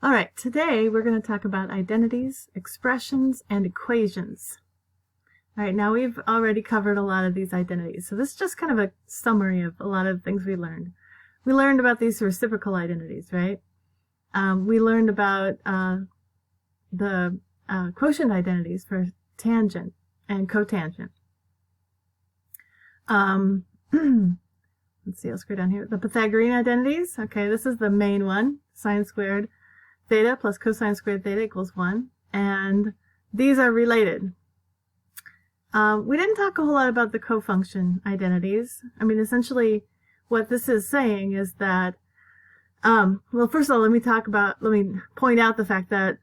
All right, today we're going to talk about identities, expressions, and equations. All right, now we've already covered a lot of these identities, so this is just kind of a summary of a lot of the things we learned. We learned about these reciprocal identities, right? We learned about the quotient identities for tangent and cotangent. Let's see, I'll scroll down here. The Pythagorean identities, okay, this is the main one, sine squared theta plus cosine squared theta equals 1, and these are related. We didn't talk a whole lot about the cofunction identities. I mean, essentially, what this is saying is that, well, first of all, let me point out the fact that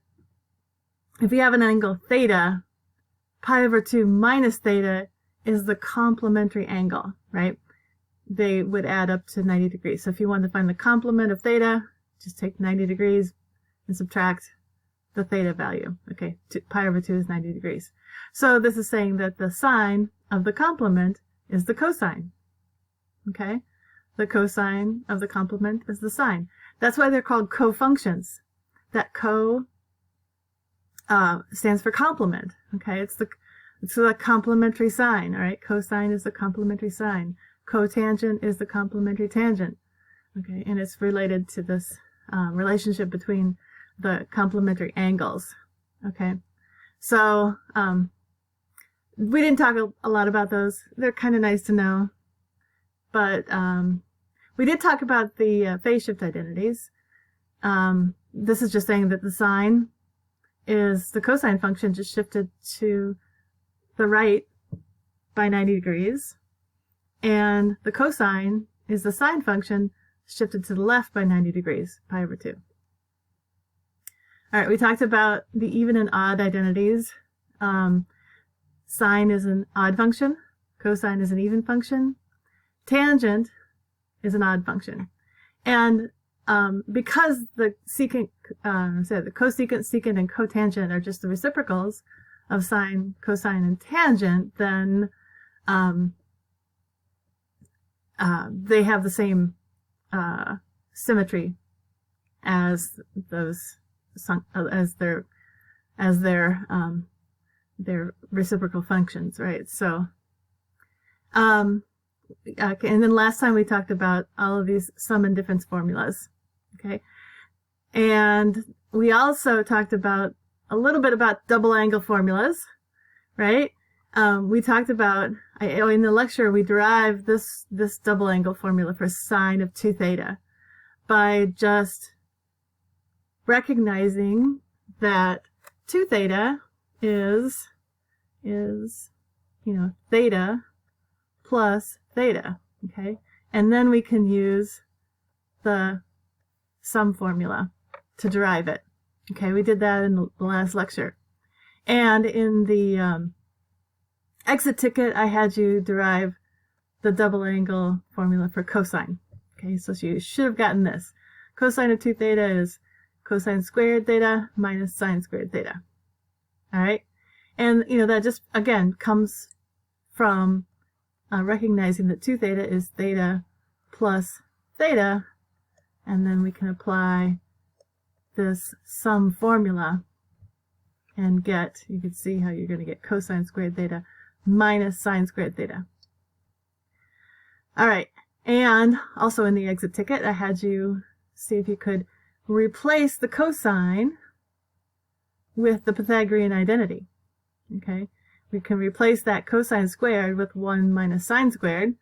if you have an angle theta, pi over 2 minus theta is the complementary angle, right? They would add up to 90 degrees. So if you want to find the complement of theta, just take 90 degrees and subtract the theta value. Okay, pi over 2 is 90 degrees. So this is saying that the sine of the complement is the cosine. Okay, the cosine of the complement is the sine. That's why they're called cofunctions. That co stands for complement. Okay, it's the complementary sign. All right, cosine is the complementary sign. Cotangent is the complementary tangent. Okay, and it's related to this relationship between the complementary angles. Okay, so we didn't talk a lot about those. They're kind of nice to know, but we did talk about the phase shift identities. This is just saying that the sine is the cosine function just shifted to the right by 90 degrees, and the cosine is the sine function shifted to the left by 90 degrees, pi over 2. All right, we talked about the even and odd identities. Sine is an odd function. Cosine is an even function. Tangent is an odd function. And because the secant, the cosecant, secant, and cotangent are just the reciprocals of sine, cosine, and tangent, then they have the same symmetry as those their reciprocal functions, right? So, okay, and then last time we talked about all of these sum and difference formulas, okay? And we also talked about a little bit about double angle formulas, right? We talked about, in the lecture, we derived this double angle formula for sine of 2 theta by just recognizing that 2 theta is theta plus theta, okay? And then we can use the sum formula to derive it. Okay, we did that in the last lecture. And in the exit ticket, I had you derive the double angle formula for cosine. Okay, so you should have gotten this. Cosine of 2 theta is cosine squared theta minus sine squared theta. All right, and that just again comes from recognizing that 2 theta is theta plus theta, and then we can apply this sum formula and get, you can see how you're going to get cosine squared theta minus sine squared theta. All right, and also in the exit ticket, I had you see if you could replace the cosine with the Pythagorean identity. Okay, we can replace that cosine squared with 1 minus sine squared,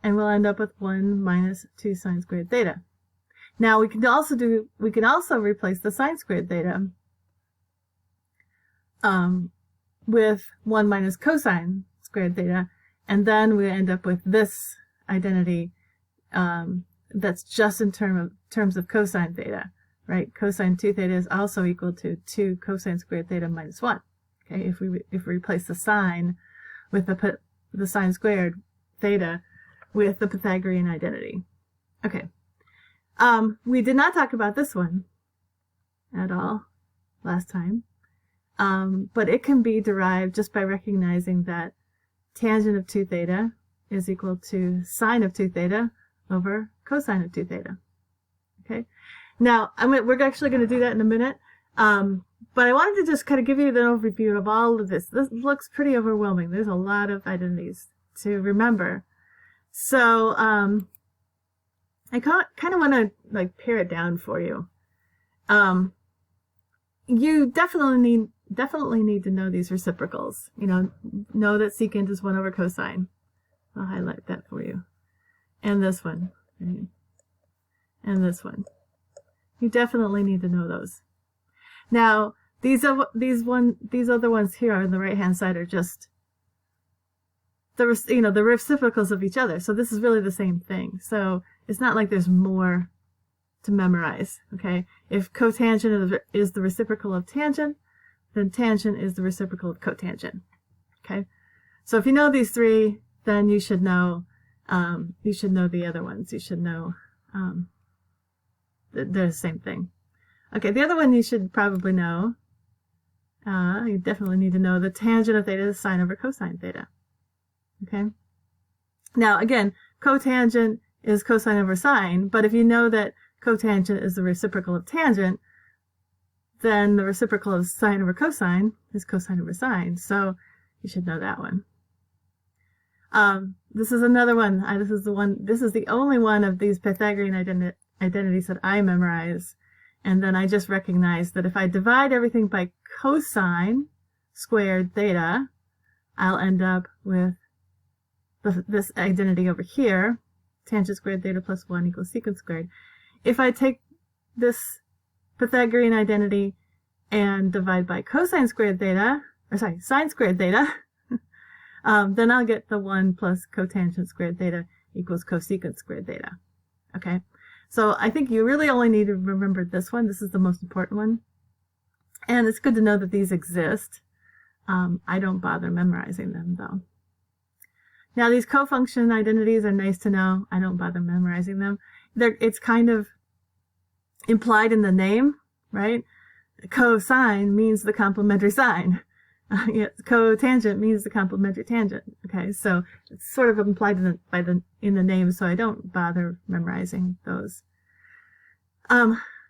and we'll end up with 1 minus 2 sine squared theta. Now we can also replace the sine squared theta with 1 minus cosine squared theta, and then we end up with this identity that's just in terms of cosine theta, right? Cosine 2 theta is also equal to 2 cosine squared theta minus 1. Okay, if we replace the sine with the sine squared theta with the Pythagorean identity. Okay. We did not talk about this one at all last time, but it can be derived just by recognizing that tangent of 2 theta is equal to sine of 2 theta over cosine of 2 theta. Okay, Now, we're actually going to do that in a minute. But I wanted to just kind of give you an overview of all of this. This looks pretty overwhelming. There's a lot of identities to remember. So I kind of want to like pare it down for you. You definitely need to know these reciprocals. Know that secant is 1 over cosine. I'll highlight that for you. And this one, right? And this one. You definitely need to know those. Now, these other ones here on the right-hand side are just the reciprocals of each other. So this is really the same thing. So it's not like there's more to memorize. Okay, if cotangent is the reciprocal of tangent, then tangent is the reciprocal of cotangent. Okay, so if you know these three, then you should know the other ones. You should know they're the same thing. Okay, the other one you should probably know. You definitely need to know the tangent of theta is sine over cosine theta. Okay. Now again, cotangent is cosine over sine, but if you know that cotangent is the reciprocal of tangent, then the reciprocal of sine over cosine is cosine over sine. So you should know that one. This is another one. This is the only one of these Pythagorean identities that I memorize. And then I just recognize that if I divide everything by cosine squared theta, I'll end up with this identity over here, tangent squared theta plus 1 equals secant squared. If I take this Pythagorean identity and divide by cosine squared theta, sine squared theta, then I'll get the 1 plus cotangent squared theta equals cosecant squared theta. Okay, so I think you really only need to remember this one. This is the most important one. And it's good to know that these exist. I don't bother memorizing them, though. Now, these cofunction identities are nice to know. I don't bother memorizing them. It's kind of implied in the name, right? Cosine means the complementary sine. Cotangent means the complementary tangent. Okay, so it's sort of implied in the name, so I don't bother memorizing those.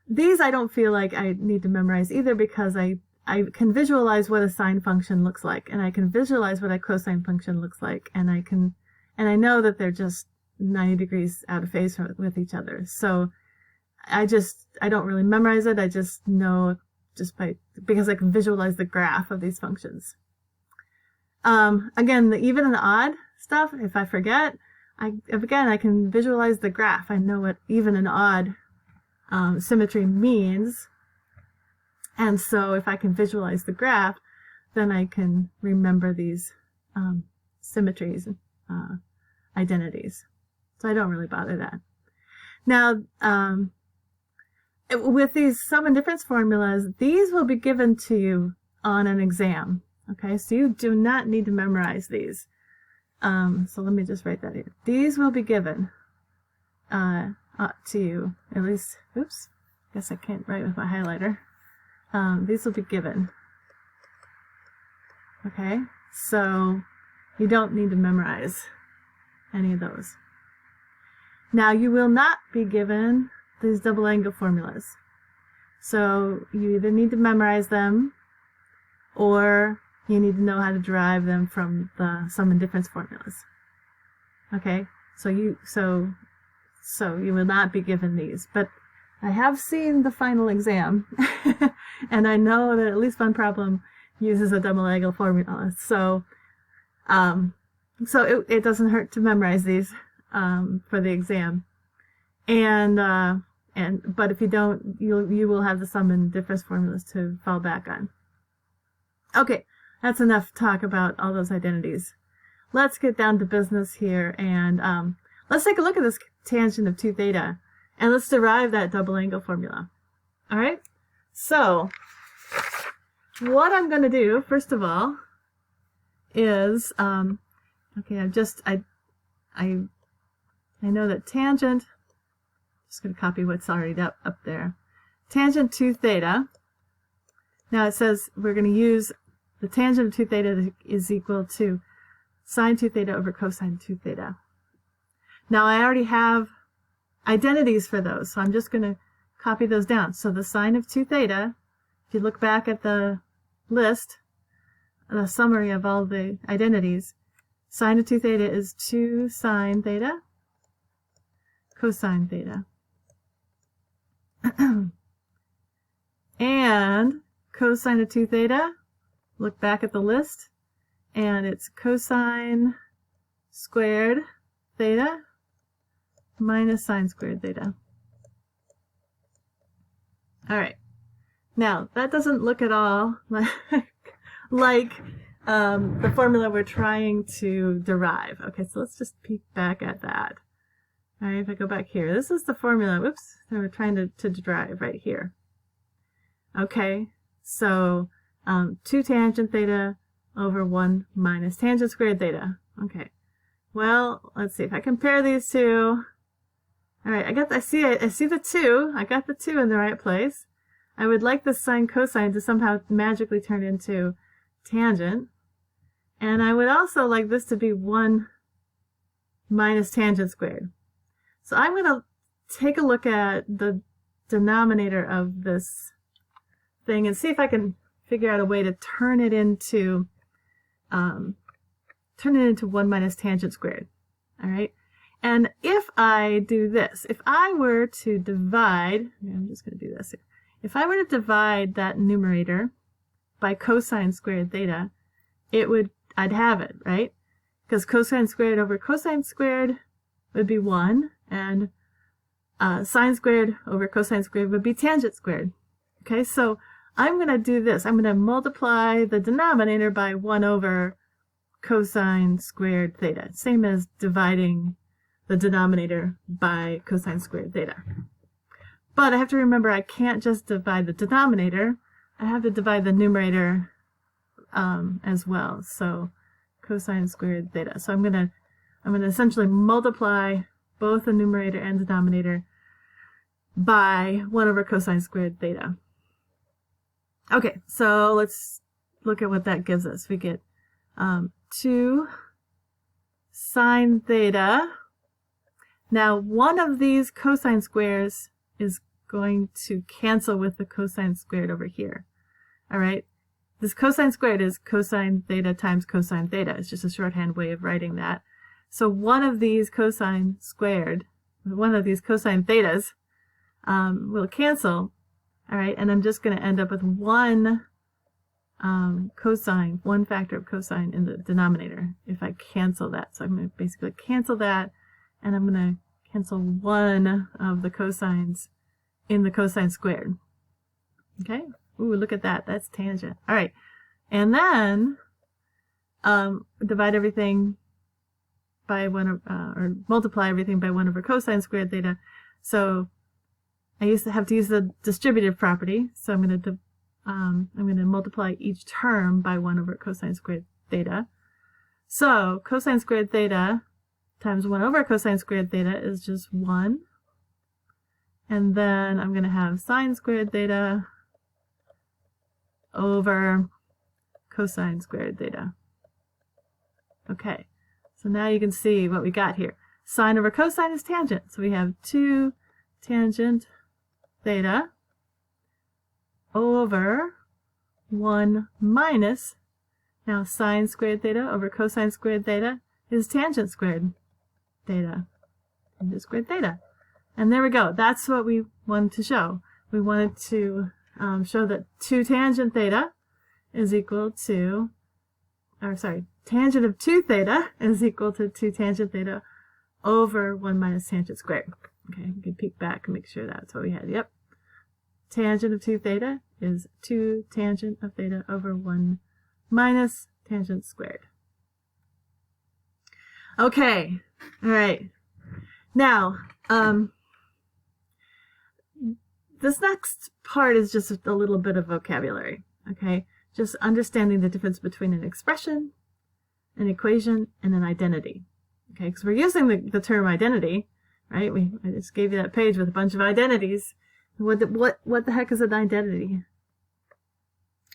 These I don't feel like I need to memorize either, because I can visualize what a sine function looks like, and I can visualize what a cosine function looks like, and I know that they're just 90 degrees out of phase with each other. So I don't really memorize it. I just know because I can visualize the graph of these functions. Again, the even and odd stuff, if I forget, I can visualize the graph. I know what even and odd symmetry means. And so if I can visualize the graph, then I can remember these symmetries, identities. So I don't really bother that. Now, with these sum and difference formulas, these will be given to you on an exam. Okay, so you do not need to memorize these. So let me just write that here. These will be given to you, at least, oops, guess I can't write with my highlighter. These will be given. Okay, so you don't need to memorize any of those. Now, you will not be given these double angle formulas. So you either need to memorize them, or you need to know how to derive them from the sum and difference formulas. Okay, so you will not be given these. But I have seen the final exam, and I know that at least one problem uses a double angle formula. So it doesn't hurt to memorize these for the exam. But if you don't, you will have the sum and difference formulas to fall back on. Okay, that's enough talk about all those identities. Let's get down to business here, and let's take a look at this tangent of 2 theta, and let's derive that double angle formula. All right, so what I'm going to do, first of all, is, okay, I know that tangent, just going to copy what's already up there. Tangent 2 theta. Now it says we're going to use the tangent of 2 theta is equal to sine 2 theta over cosine 2 theta. Now I already have identities for those, so I'm just going to copy those down. So the sine of 2 theta, if you look back at the list, the summary of all the identities, sine of 2 theta is 2 sine theta cosine theta. And cosine of 2 theta, look back at the list, and it's cosine squared theta minus sine squared theta. All right. Now, that doesn't look at all like the formula we're trying to derive. Okay, so let's just peek back at that. All right, if I go back here, this is the formula, whoops, that we're trying to derive right here. Okay, so 2 tangent theta over 1 minus tangent squared theta. Okay, well, let's see if I compare these two. All right, I see the 2. I got the 2 in the right place. I would like the sine cosine to somehow magically turn into tangent. And I would also like this to be 1 minus tangent squared. So I'm going to take a look at the denominator of this thing and see if I can figure out a way to turn it into 1 minus tangent squared. All right. And if I do this, if I were to divide, I'm just going to do this here. If I were to divide that numerator by cosine squared theta, I'd have it, right? Because cosine squared over cosine squared would be 1, and sine squared over cosine squared would be tangent squared. Okay, so I'm going to do this. I'm going to multiply the denominator by 1 over cosine squared theta, same as dividing the denominator by cosine squared theta. But I have to remember I can't just divide the denominator. I have to divide the numerator as well. So cosine squared theta. So I'm gonna essentially multiply both the numerator and denominator by 1 over cosine squared theta. Okay, so let's look at what that gives us. We get 2 sine theta. Now, one of these cosine squares is going to cancel with the cosine squared over here. All right? This cosine squared is cosine theta times cosine theta. It's just a shorthand way of writing that. So one of these cosine squared, one of these cosine thetas will cancel. All right? And I'm just going to end up with one cosine, one factor of cosine in the denominator if I cancel that. So I'm going to basically cancel that, and I'm going to cancel one of the cosines in the cosine squared. Okay? Ooh, look at that. That's tangent. All right. And then divide everything by 1 or multiply everything by 1 over cosine squared theta. So I used to have to use the distributive property. So I'm going to multiply each term by 1 over cosine squared theta. So cosine squared theta times 1 over cosine squared theta is just 1. And then I'm going to have sine squared theta over cosine squared theta. Okay, so now you can see what we got here. Sine over cosine is tangent. So we have 2 tangent theta over 1 minus, now sine squared theta over cosine squared theta is tangent squared theta. Tangent squared theta. And there we go. That's what we wanted to show. We wanted to show that 2 tangent theta is equal to, tangent of 2 theta is equal to 2 tangent theta over 1 minus tangent squared. Okay, you can peek back and make sure that's what we had. Yep. Tangent of 2 theta is 2 tangent of theta over 1 minus tangent squared. Okay, all right. Now, this next part is just a little bit of vocabulary, okay? Just understanding the difference between an expression, an equation, and an identity, okay? Because we're using the term identity, right? I just gave you that page with a bunch of identities. What the heck is an identity?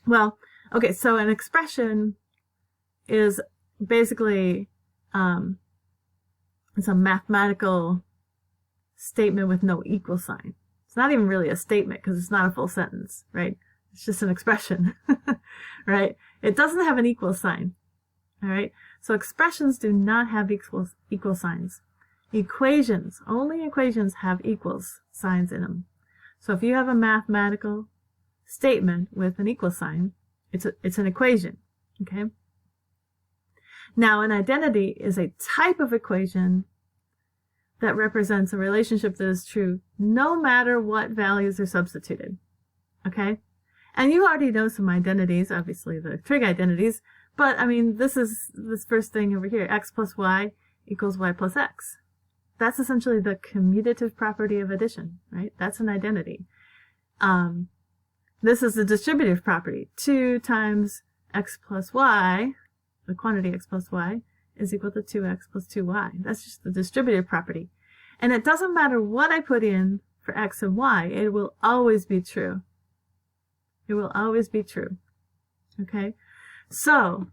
Well, okay, so an expression is basically it's a mathematical statement with no equal sign. It's not even really a statement because it's not a full sentence, right? It's just an expression, right? It doesn't have an equal sign, all right? So expressions do not have equal signs. Equations, only equations have equals signs in them. So if you have a mathematical statement with an equal sign, it's an equation, okay? Now, an identity is a type of equation that represents a relationship that is true no matter what values are substituted, okay? And you already know some identities, obviously the trig identities, but I mean, this first thing over here, x plus y equals y plus x. That's essentially the commutative property of addition, right? That's an identity. This is the distributive property. 2 times x plus y, the quantity x plus y, is equal to 2x plus 2y. That's just the distributive property. And it doesn't matter what I put in for x and y, it will always be true. It will always be true. Okay? So,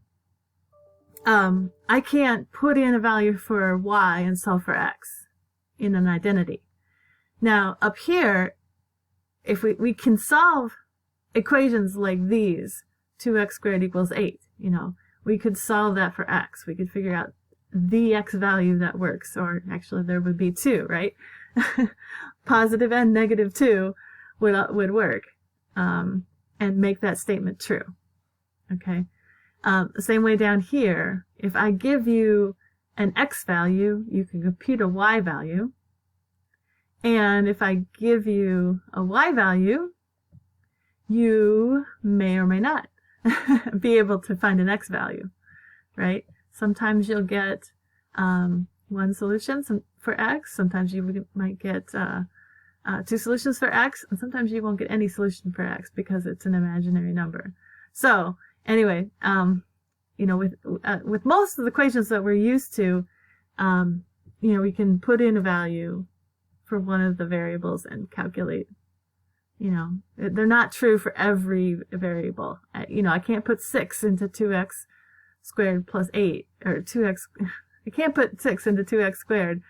I can't put in a value for y and solve for x in an identity. Now, up here, if we can solve equations like these, 2x squared equals 8, you know, we could solve that for x. We could figure out the x value that works, or actually there would be 2, right? Positive and negative 2 would work, and make that statement true. Okay? The same way down here, if I give you an x value, you can compute a y value. And if I give you a y value, you may or may not be able to find an x value, right? Sometimes you'll get one solution for x. Sometimes you might get 2 solutions for x. And sometimes you won't get any solution for x because it's an imaginary number. So anyway, you know, with most of the equations that we're used to, you know, we can put in a value for one of the variables and calculate. You know, they're not true for every variable. You know, I can't put 6 into 2x squared plus 8, or 2x. I can't put 6 into 2x squared,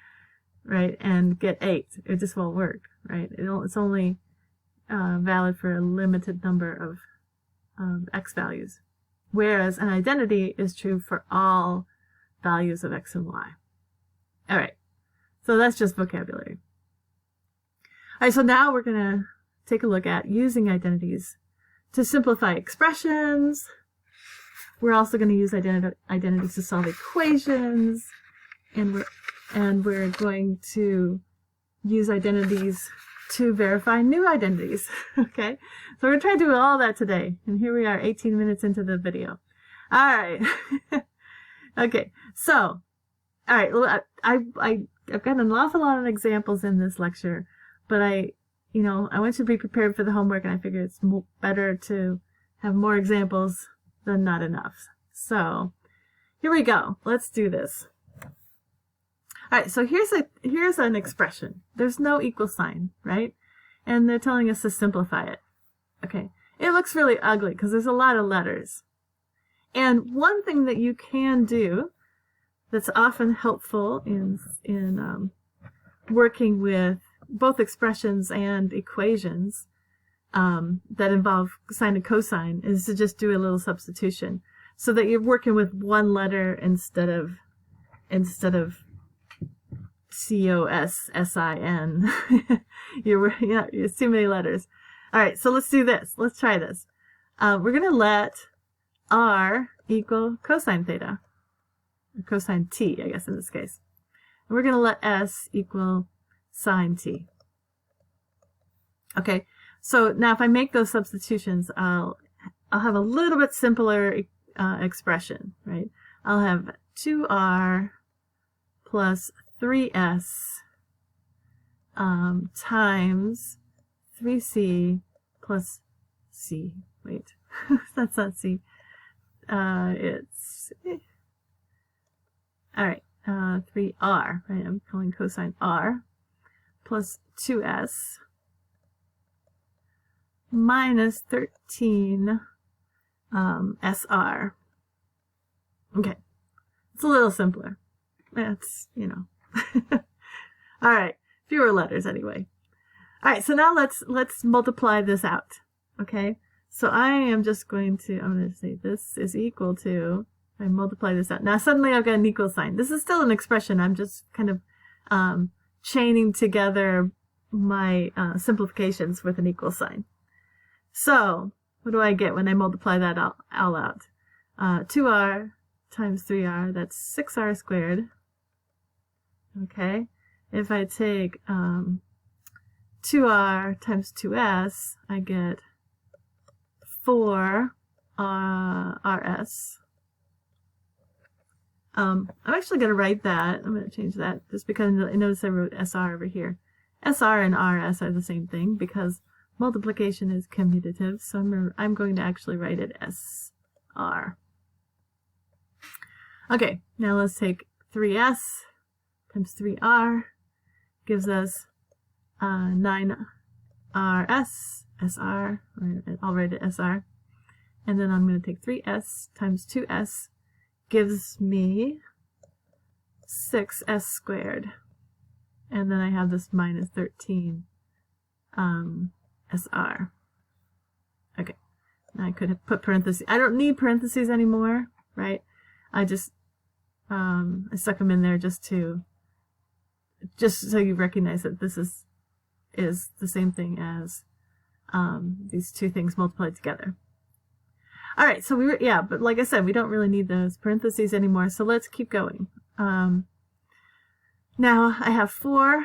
right, and get 8. It just won't work, right? It's only valid for a limited number of x values, whereas an identity is true for all values of x and y. All right, so that's just vocabulary. All right, so now we're going to take a look at using identities to simplify expressions. We're also going to use identities to solve equations, and we're going to use identities to verify new identities. Okay, so we're going to try to do all that today, and here we are 18 minutes into the video. All right. Okay, so all right, well, I've got an awful lot of examples in this lecture, but I want you to be prepared for the homework, and I figured it's better to have more examples than not enough. So here we go. Let's do this. All right, so here's an expression. There's no equal sign, right? And they're telling us to simplify it. Okay, it looks really ugly because there's a lot of letters. And one thing that you can do that's often helpful in working with both expressions and equations that involve sine and cosine is to just do a little substitution, so that you're working with one letter instead of C-O-S-S-I-N. It's too many letters. All right, so let's do this. Let's try this. We're going to let R equal cosine theta, or cosine t, I guess in this case. And we're going to let S equal sine t. Okay, so now if I make those substitutions, I'll have a little bit simpler expression, right? I'll have 2r plus 3s times 3c plus c. Wait, that's not c. It's all right. 3r, right? I'm calling cosine r plus 2s minus 13 SR. Okay, it's a little simpler. That's, All right, fewer letters anyway. All right, so now let's multiply this out. Okay, so I am just going to, I'm going to say this is equal to, I multiply this out. Now suddenly I've got an equal sign. This is still an expression. I'm just kind of chaining together my simplifications with an equal sign. So what do I get when I multiply that all out? 2r times 3r, that's 6r squared. Okay, if I take 2r times 2s, I get 4 rs. I'm actually going to write that. I'm going to change that just because I notice I wrote SR over here. SR and RS are the same thing because multiplication is commutative, so I'm going to actually write it SR. Okay, now let's take 3s times 3r gives us 9rs, SR, I'll write it SR, and then I'm going to take 3s times 2s gives me 6s squared, and then I have this minus 13 SR. Okay, now I could have put parentheses. I don't need parentheses anymore, right? I just I stuck them in there just so you recognize that this is the same thing as these two things multiplied together. All right, so but like I said, we don't really need those parentheses anymore, so let's keep going. Now I have 4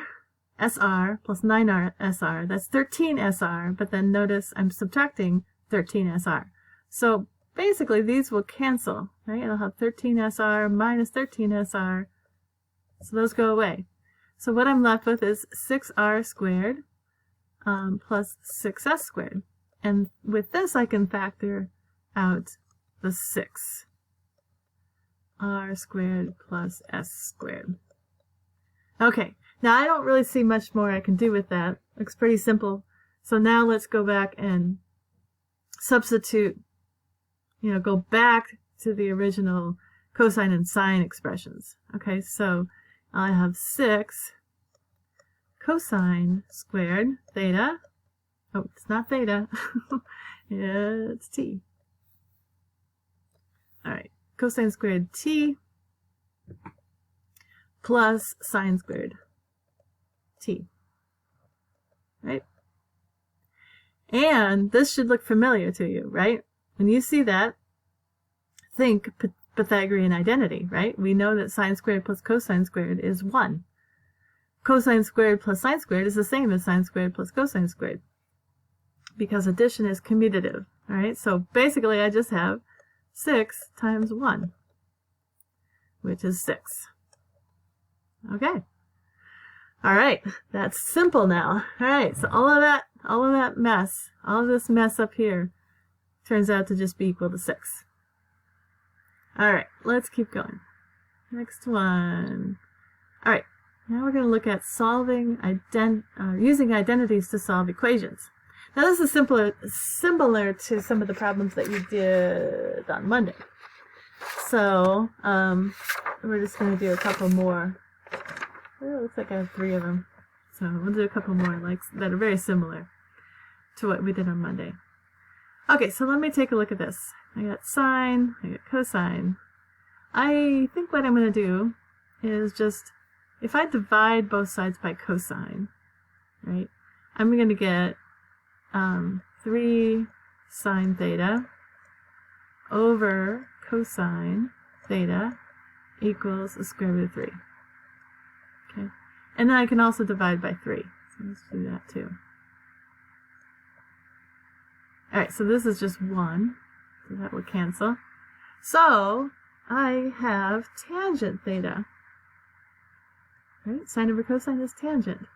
SR plus 9 SR, that's 13 SR, but then notice I'm subtracting 13 SR. So basically these will cancel, right? I'll have 13 SR minus 13 SR, so those go away. So what I'm left with is 6R squared plus 6S squared. And with this I can factor out the 6. R squared plus S squared. Okay, now I don't really see much more I can do with that. Looks pretty simple. So now let's go back and substitute, go back to the original cosine and sine expressions. Okay, so I have 6 cosine squared theta. Oh, it's not theta. It's t. All right, cosine squared t plus sine squared t. Right? And this should look familiar to you, right? When you see that, think Pythagorean identity, right? We know that sine squared plus cosine squared is 1. Cosine squared plus sine squared is the same as sine squared plus cosine squared because addition is commutative. All right, so basically I just have 6 times 1, which is 6. Okay. All right, that's simple now. All right, so all of this mess up here turns out to just be equal to 6. All right, let's keep going. Next one. All right, now we're going to look at using identities to solve equations. Now this is similar to some of the problems that you did on Monday. So we're just going to do a couple more. Well, it looks like I have 3 of them. So we'll do a couple more that are very similar to what we did on Monday. Okay, so let me take a look at this. I got sine, I got cosine. I think what I'm going to do is just, if I divide both sides by cosine, right, I'm going to get 3 sine theta over cosine theta equals the square root of 3. Okay, and then I can also divide by 3. So let's do that too. Alright, so this is just 1, so that would cancel. So I have tangent theta. Right, sine over cosine is tangent.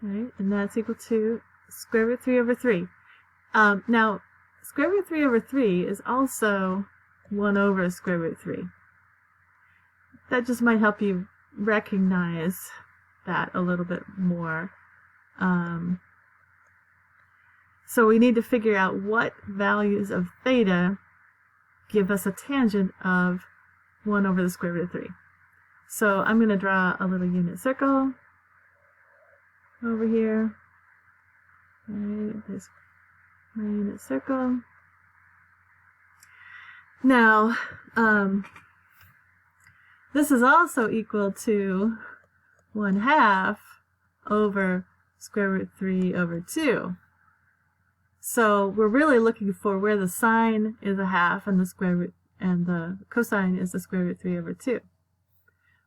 Right, and that's equal to square root 3 over 3. Now, square root 3 over 3 is also 1 over square root 3. That just might help you recognize that a little bit more. So we need to figure out what values of theta give us a tangent of 1 over the square root of 3. So I'm going to draw a little unit circle. over here. Right, there's my unit circle. Now, this is also equal to 1/2 over square root 3 over 2. So we're really looking for where the sine is 1/2 and the square root and the cosine is the square root 3 over 2,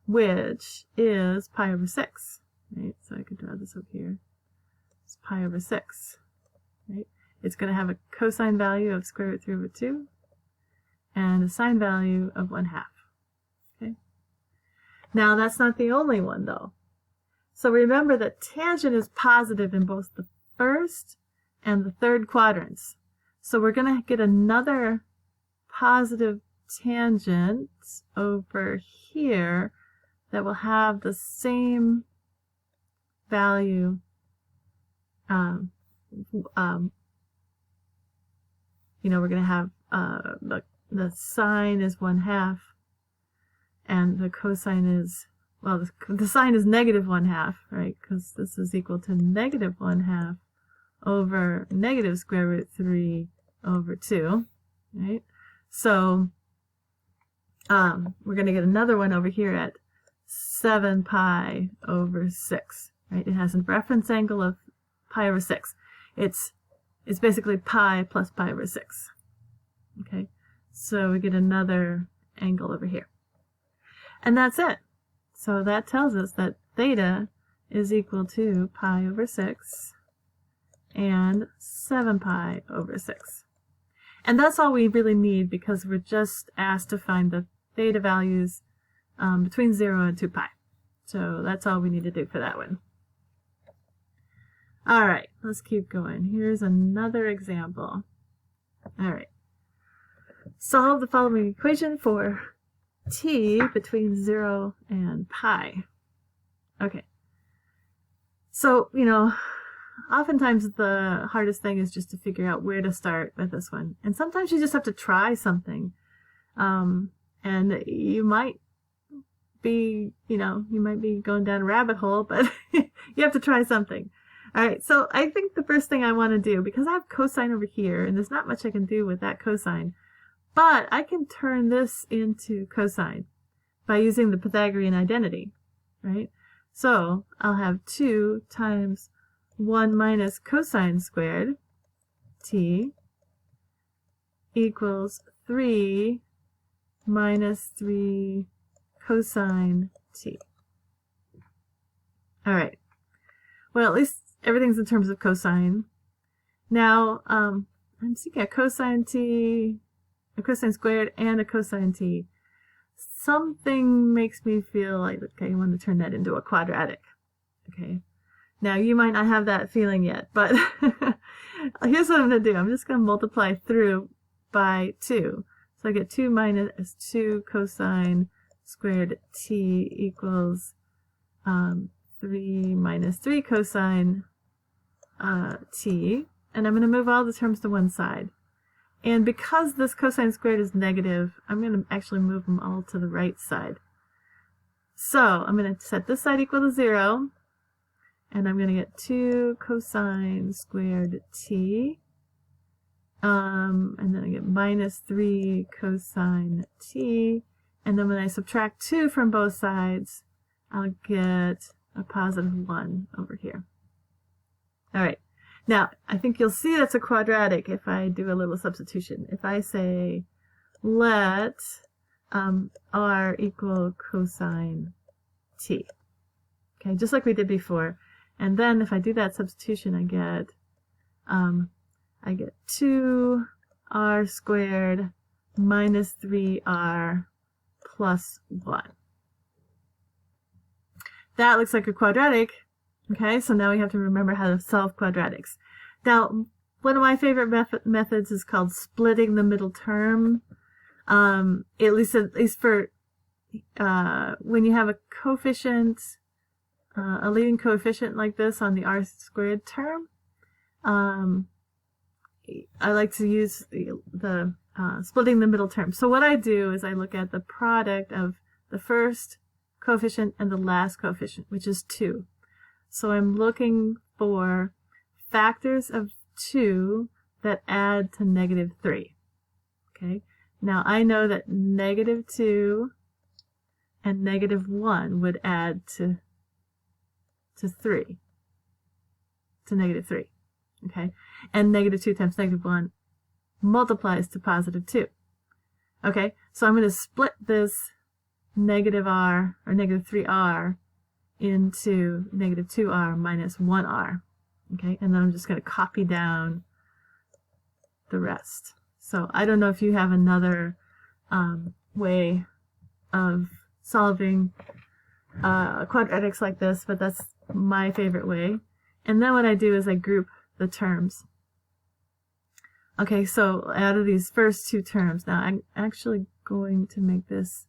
which is pi over 6. Right? So I could draw this up here. It's pi over 6. Right? It's going to have a cosine value of square root 3 over 2 and a sine value of 1/2. Okay? Now that's not the only one though. So remember that tangent is positive in both the first and the third quadrants. So we're going to get another positive tangent over here that will have the same value. We're going to have the sine is 1/2 and the cosine is, well, the sine is negative 1/2, right? Because this is equal to negative 1/2 over negative square root 3 over 2, right? So we're going to get another one over here at 7 pi over 6, right? It has a reference angle of pi over 6. It's basically pi plus pi over 6, okay? So we get another angle over here. And that's it. So that tells us that theta is equal to pi over 6 and 7 pi over 6. And that's all we really need because we're just asked to find the theta values between 0 and 2 pi. So that's all we need to do for that one. All right, let's keep going. Here's another example. All right. Solve the following equation for t between 0 and pi. Okay. So, oftentimes the hardest thing is just to figure out where to start with this one. And sometimes you just have to try something. And you might be, going down a rabbit hole, but you have to try something. All right, so I think the first thing I want to do, because I have cosine over here, and there's not much I can do with that cosine, but I can turn this into cosine by using the Pythagorean identity, right? So I'll have 2 times 1 minus cosine squared t equals 3 minus 3 cosine t. All right. Well, at least everything's in terms of cosine. Now, I'm seeing a cosine t, a cosine squared, and a cosine t. Something makes me feel like, okay, I want to turn that into a quadratic. Okay. Now, you might not have that feeling yet, but here's what I'm going to do. I'm just going to multiply through by 2. So I get 2 minus 2 cosine squared t equals 3 minus 3 cosine t. And I'm going to move all the terms to one side. And because this cosine squared is negative, I'm going to actually move them all to the right side. So I'm going to set this side equal to 0. And I'm going to get 2 cosine squared t. And then I get minus 3 cosine t. And then when I subtract 2 from both sides, I'll get a positive 1 over here. All right. Now, I think you'll see that's a quadratic if I do a little substitution. If I say, let r equal cosine t. Okay, just like we did before. And then if I do that substitution, I get 2r squared minus 3r plus 1. That looks like a quadratic. Okay, so now we have to remember how to solve quadratics. Now, one of my favorite methods is called splitting the middle term. At least for when you have a coefficient, a leading coefficient like this on the r squared term, I like to use the splitting the middle term. So what I do is I look at the product of the first coefficient and the last coefficient, which is 2. So I'm looking for factors of 2 that add to negative 3. Okay. Now I know that negative 2 and negative 1 would add to negative 3. Okay. And negative 2 times negative 1 multiplies to positive 2. Okay. So I'm going to split this negative r, or negative 3r, into negative 2r minus 1r. Okay. And then I'm just going to copy down the rest. So I don't know if you have another way of solving quadratics like this, but that's my favorite way. And then what I do is I group the terms. Okay, so out of these first 2 terms, now I'm actually going to make this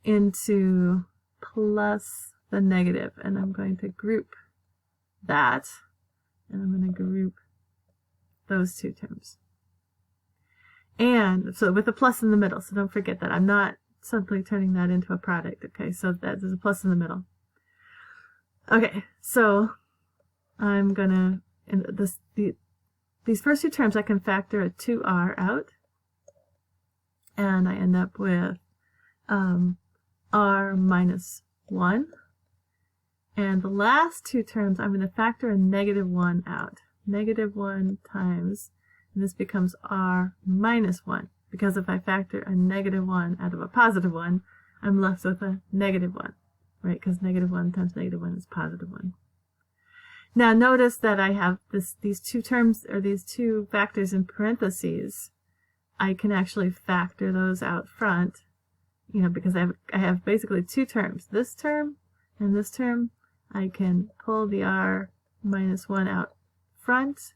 into plus the negative, and I'm going to group that, and I'm going to group those 2 terms. And so with a plus in the middle, so don't forget that. I'm not simply turning that into a product, okay? So that there's a plus in the middle. Okay, so I'm going to, these first 2 terms, I can factor a 2r out, and I end up with r minus 1. And the last 2 terms, I'm going to factor a negative 1 out. Negative 1 times, and this becomes r minus 1, because if I factor a negative 1 out of a positive 1, I'm left with a negative 1, right? Because negative 1 times negative 1 is positive 1. Now notice that I have these 2 terms, or these 2 factors in parentheses. I can actually factor those out front, you know, because I have basically 2 terms. This term and this term, I can pull the r minus 1 out front,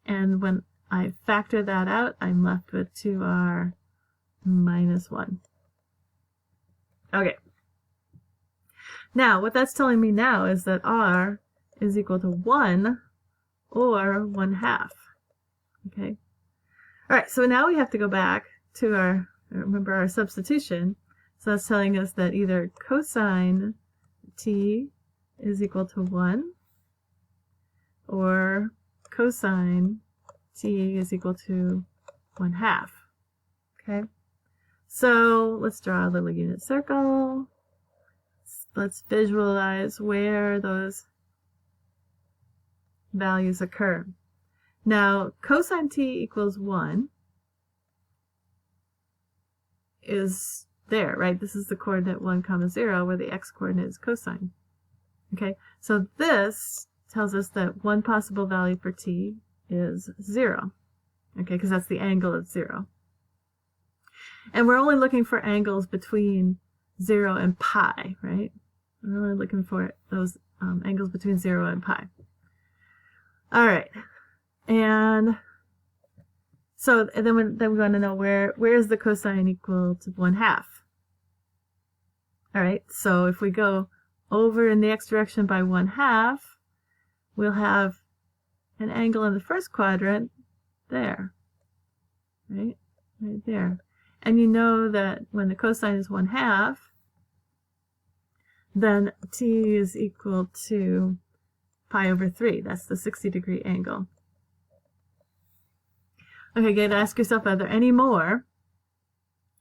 and when I factor that out, I'm left with 2r minus 1. Okay. Now, what that's telling me now is that r is equal to 1 or 1/2. Okay. All right, so now we have to go back to remember our substitution. So that's telling us that either cosine t is equal to 1 or cosine t is equal to 1/2. Okay. So let's draw a little unit circle. Let's visualize where those values occur. Now, cosine t equals 1 is there, right? This is the coordinate 1, 0, where the x-coordinate is cosine. Okay, so this tells us that one possible value for t is 0. Okay, because that's the angle of 0. And we're only looking for angles between 0 and pi, right? We're only looking for those angles between 0 and pi. All right, and so then we want to know where is the cosine equal to 1/2. All right, so if we go over in the x direction by 1/2, we'll have an angle in the first quadrant there, right there. And you know that when the cosine is 1/2, then t is equal to pi over 3. That's the 60-degree angle. Okay, you gotta ask yourself, are there any more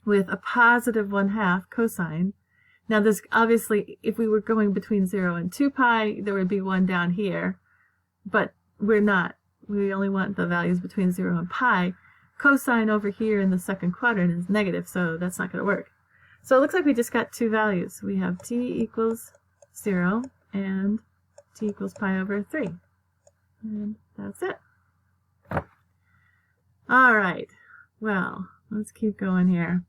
with a positive 1/2 cosine? Now, this obviously, if we were going between 0 and 2 pi, there would be one down here, but we're not. We only want the values between 0 and pi. Cosine over here in the second quadrant is negative, so that's not going to work. So it looks like we just got 2 values. We have t equals 0 and t equals pi over 3. And that's it. All right. Well, let's keep going here.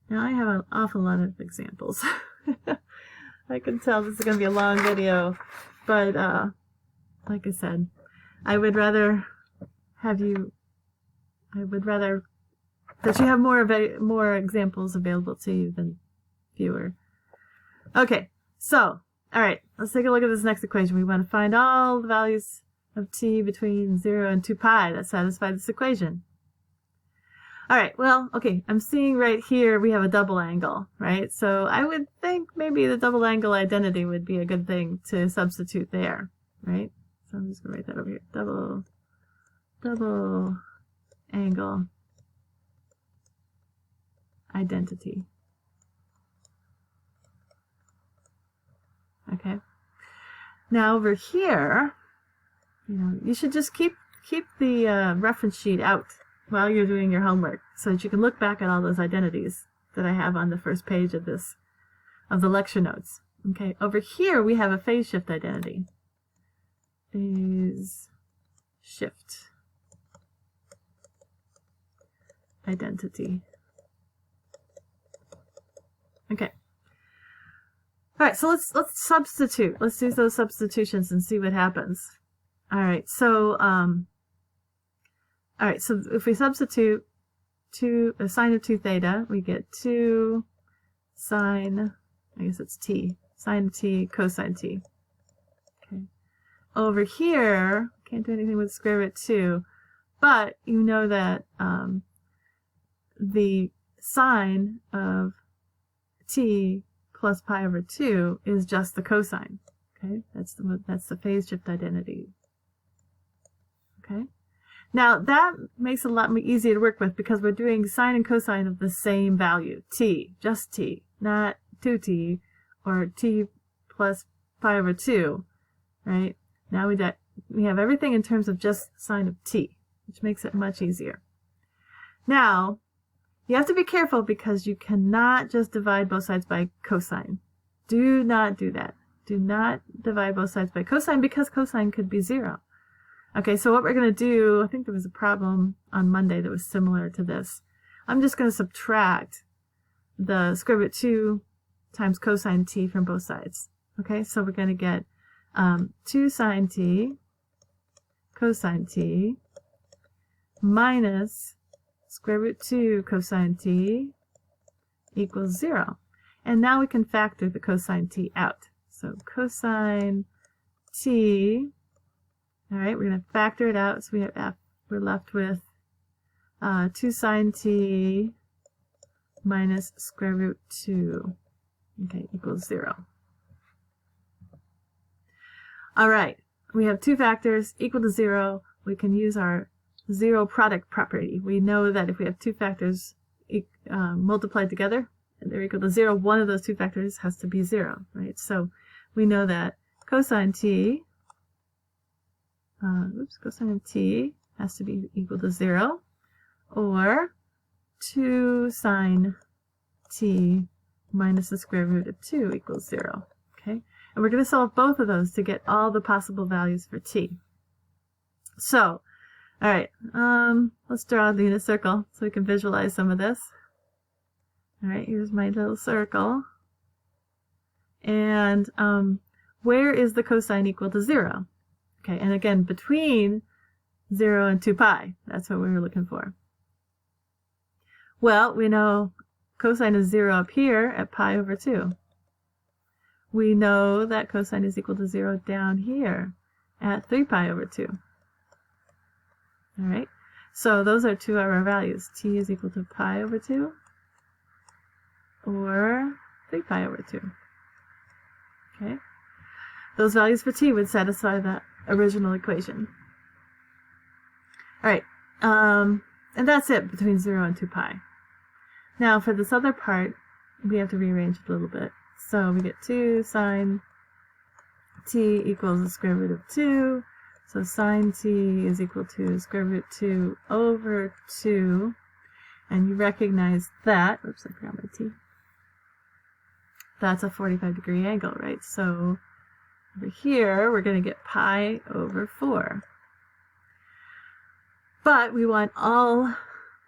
Now I have an awful lot of examples. I can tell this is going to be a long video, but like I said, I would rather that you have more examples available to you than fewer. Okay, so, all right, let's take a look at this next equation. We want to find all the values of t between 0 and 2 pi that satisfy this equation. All right, well, okay, I'm seeing right here we have a double angle, right? So I would think maybe the double angle identity would be a good thing to substitute there, right? So I'm just going to write that over here. Double angle identity. Okay. Now over here, you should just keep the reference sheet out while you're doing your homework so that you can look back at all those identities that I have on the first page of the lecture notes. Okay, over here we have a phase shift identity. Phase shift identity. Okay. All right, so let's substitute. Let's do those substitutions and see what happens. All right, so if we substitute a sine of 2 theta, we get 2 sine, I guess it's t, sine t cosine t. Okay. Over here, can't do anything with square root 2, but you know that the sine of t plus pi over 2 is just the cosine. Okay, that's the phase shift identity. Okay, now that makes it a lot easier to work with because we're doing sine and cosine of the same value, t, just t, not 2t or t plus pi over 2. Right? Now we have everything in terms of just sine of t, which makes it much easier. Now, you have to be careful because you cannot just divide both sides by cosine. Do not do that. Do not divide both sides by cosine because cosine could be 0. Okay, so what we're going to do, I think there was a problem on Monday that was similar to this. I'm just going to subtract the square root 2 times cosine t from both sides. Okay, so we're going to get 2 sine t cosine t minus square root 2 cosine t equals 0. And now we can factor the cosine t out. So cosine t, all right, we're going to factor it out. So we're left with 2 sine t minus square root 2, okay, equals 0. All right, we have two factors equal to 0. We can use our zero product property. We know that if we have two factors multiplied together and they're equal to 0, one of those two factors has to be 0, right? So we know that cosine t, cosine of t has to be equal to 0, or 2 sine t minus the square root of 2 equals 0, okay? And we're going to solve both of those to get all the possible values for t. So, all right, let's draw the unit circle so we can visualize some of this. All right, here's my little circle. And where is the cosine equal to 0? Okay, and again, between 0 and 2 pi. That's what we were looking for. Well, we know cosine is 0 up here at pi over 2. We know that cosine is equal to 0 down here at 3 pi over 2. All right, so those are two of our values. T is equal to pi over 2 or 3 pi over 2. Okay, those values for t would satisfy that original equation. All right, and that's it between 0 and 2 pi. Now for this other part, we have to rearrange it a little bit. So we get 2 sine t equals the square root of 2. So sine t is equal to square root 2 over 2. And you recognize that, oops, I forgot my t. That's a 45-degree angle, right? So over here, we're going to get pi over 4. But we want all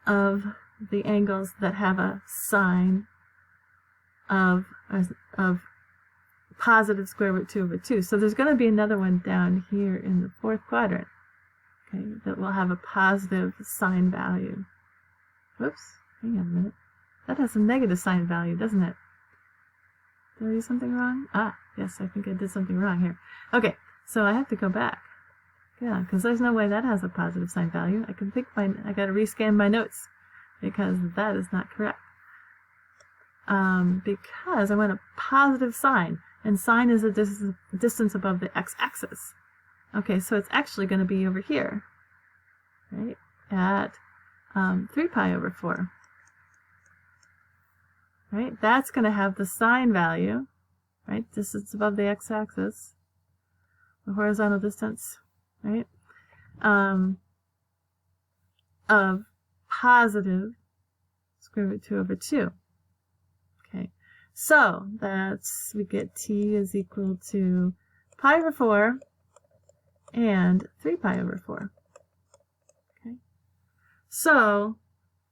of the angles that have a sine of positive square root 2 over 2. So there's going to be another one down here in the fourth quadrant, okay, that will have a positive sine value. Whoops, hang on a minute. That has a negative sine value, doesn't it? Did I do something wrong? Ah, yes, I think I did something wrong here. Okay, so I have to go back. Yeah, because there's no way that has a positive sine value. I got to rescan my notes. because that is not correct. Because I want a positive sign, and sine is a distance above the x-axis. Okay, so it's actually going to be over here, right, at 3 pi over 4. Right, that's going to have the sine value, right, distance above the x-axis, the horizontal distance, right, of positive square root 2 over 2. Okay, so that's, we get t is equal to pi over 4 and 3 pi over 4. Okay, so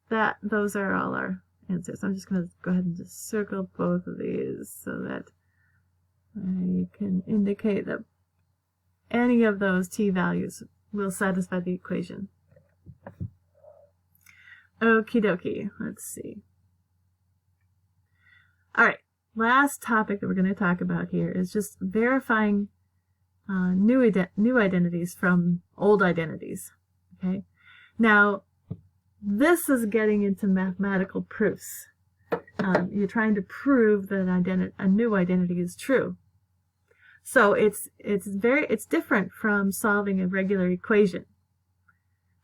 those are all our answers. I'm just going to go ahead and just circle both of these so that I can indicate that any of those t values will satisfy the equation. Okie dokie, let's see. Alright, last topic that we're going to talk about here is just verifying new identities from old identities. Okay, now this is getting into mathematical proofs. You're trying to prove that a new identity is true. So it's different from solving a regular equation.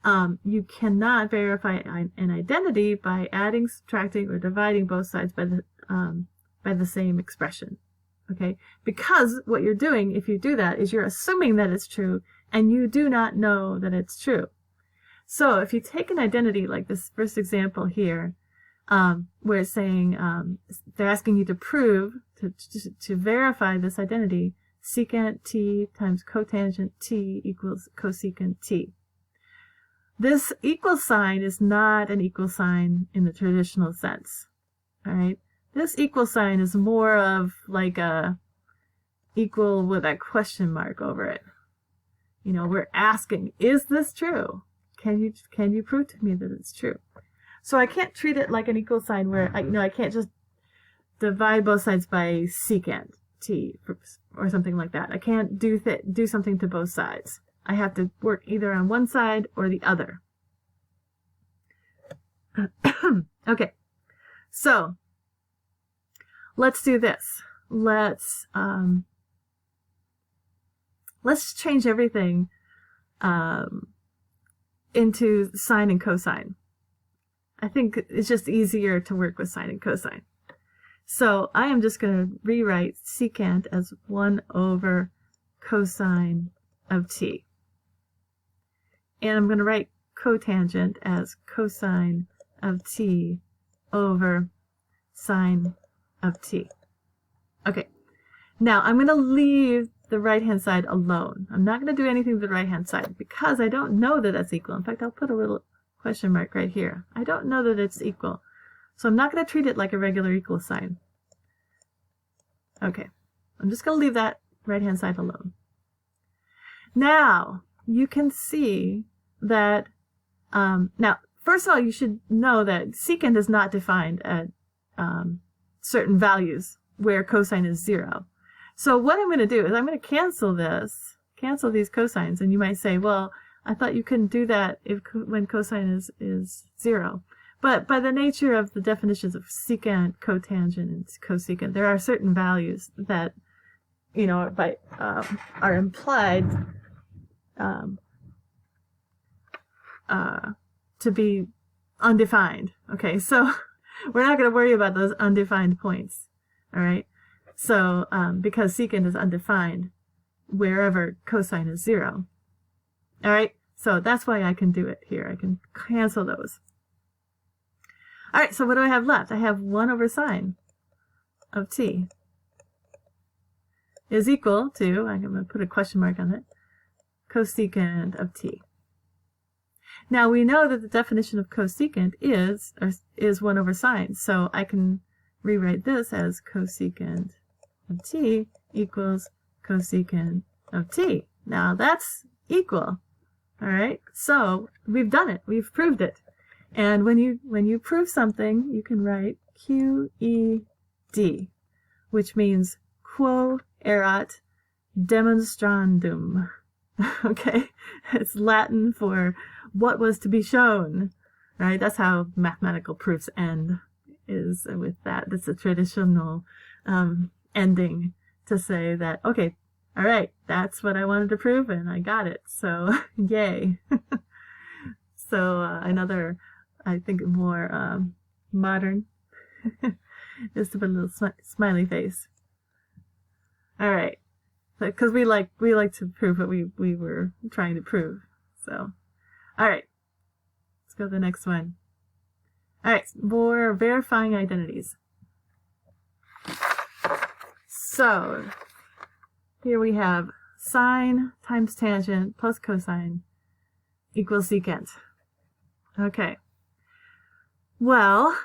You cannot verify an identity by adding, subtracting, or dividing both sides by the same expression. Okay, because what you're doing, if you do that, is you're assuming that it's true, and you do not know that it's true. So if you take an identity like this first example here, where it's saying they're asking you to prove, to verify this identity, secant t times cotangent t equals cosecant t. This equal sign is not an equal sign in the traditional sense. All right, this equal sign is more of like a equal with a question mark over it. You know, we're asking, is this true? Can you prove to me that it's true? So I can't treat it like an equal sign where I can't just divide both sides by secant t or something like that. I can't do something to both sides. I have to work either on one side or the other. Okay, so let's do this. Let's change everything into sine and cosine. I think it's just easier to work with sine and cosine. So I am just going to rewrite secant as 1 over cosine of t. And I'm going to write cotangent as cosine of t over sine of t. Okay, now I'm going to leave the right-hand side alone. I'm not going to do anything to the right-hand side because I don't know that that's equal. In fact, I'll put a little question mark right here. I don't know that it's equal. So I'm not going to treat it like a regular equal sign. Okay, I'm just going to leave that right-hand side alone. Now, you can see that, now, first of all, you should know that secant is not defined at certain values where cosine is 0. So what I'm going to do is I'm going to cancel these cosines, and you might say, well, I thought you couldn't do that when cosine is 0. But by the nature of the definitions of secant, cotangent, and cosecant, there are certain values that, are implied to be undefined. Okay, so we're not going to worry about those undefined points. All right. So, because secant is undefined wherever cosine is 0. All right, so that's why I can do it here. I can cancel those. All right, so what do I have left? I have 1 over sine of t is equal to, I'm going to put a question mark on it, cosecant of t. Now we know that the definition of cosecant is 1 over sine, so I can rewrite this as cosecant of t equals cosecant of t. Now that's equal. All right, so we've done it. We've proved it. And when you prove something, you can write QED, which means quo erat demonstrandum. Okay, it's Latin for what was to be shown. right? That's how mathematical proofs end, is with that. That's a traditional ending to say that, okay, all right, that's what I wanted to prove, and I got it. So, yay. So another, I think, more modern is to put a little smiley face. All right, because we like to prove what we were trying to prove. So, all right, let's go to the next one. All right, more verifying identities. So here we have sine times tangent plus cosine equals secant. Okay. Well,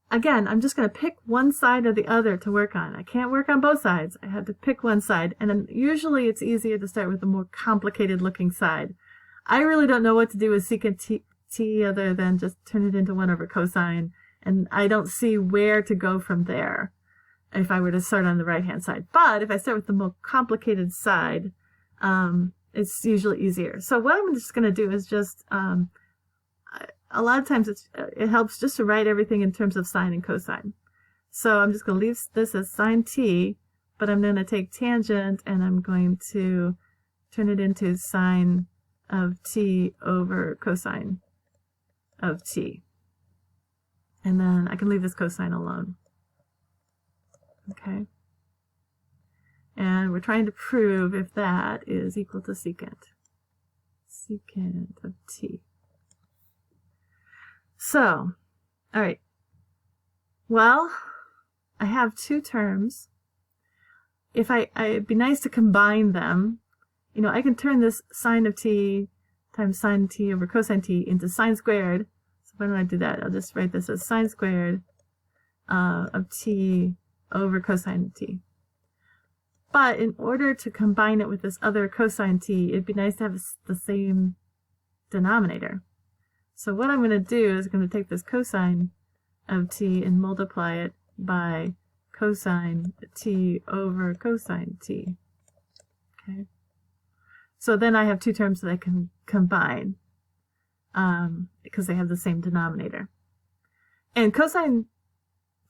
again, I'm just going to pick one side or the other to work on. I can't work on both sides. I have to pick one side. And then usually it's easier to start with the more complicated looking side. I really don't know what to do with secant t other than just turn it into 1 over cosine. And I don't see where to go from there if I were to start on the right-hand side. But if I start with the more complicated side, it's usually easier. So what I'm just going to do is just, a lot of times it helps just to write everything in terms of sine and cosine. So I'm just going to leave this as sine t, but I'm going to take tangent and I'm going to turn it into sine of t over cosine of t. And then I can leave this cosine alone. Okay. And we're trying to prove if that is equal to secant. Secant of t. So, all right. Well, I have two terms. If it'd be nice to combine them. You know, I can turn this sine of t times sine t over cosine t into sine squared. So why don't I do that? I'll just write this as sine squared of t over cosine of t. But in order to combine it with this other cosine t, it'd be nice to have the same denominator. So what I'm going to do is I'm going to take this cosine of t and multiply it by cosine t over cosine t. Okay. So then I have two terms that I can combine because they have the same denominator. And cosine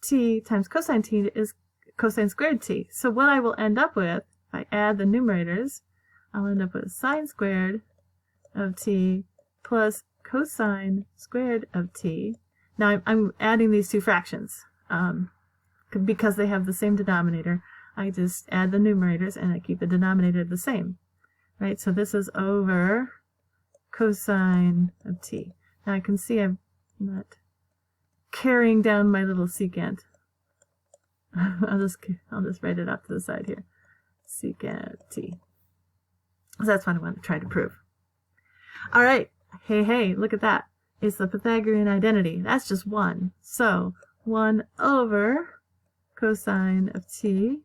t times cosine t is cosine squared t. So what I will end up with, if I add the numerators, I'll end up with sine squared of t plus cosine squared of t. Now I'm adding these two fractions because they have the same denominator. I just add the numerators and I keep the denominator the same. Right? So this is over cosine of t. Now I can see I'm not carrying down my little secant. I'll just write it off to the side here. Secant t. So that's what I want to try to prove. All right. Hey, look at that. It's the Pythagorean identity. That's just 1. So 1 over cosine of t.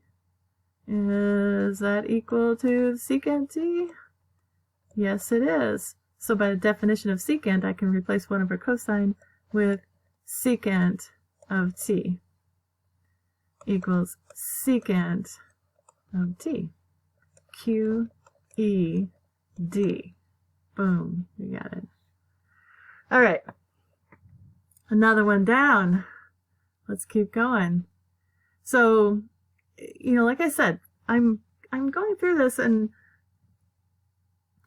Is that equal to secant t? Yes, it is. So by the definition of secant, I can replace 1 over cosine with secant of t equals secant of t. Q, E, D. Boom, we got it. All right, another one down. Let's keep going. So, you know, like I said, I'm going through this, and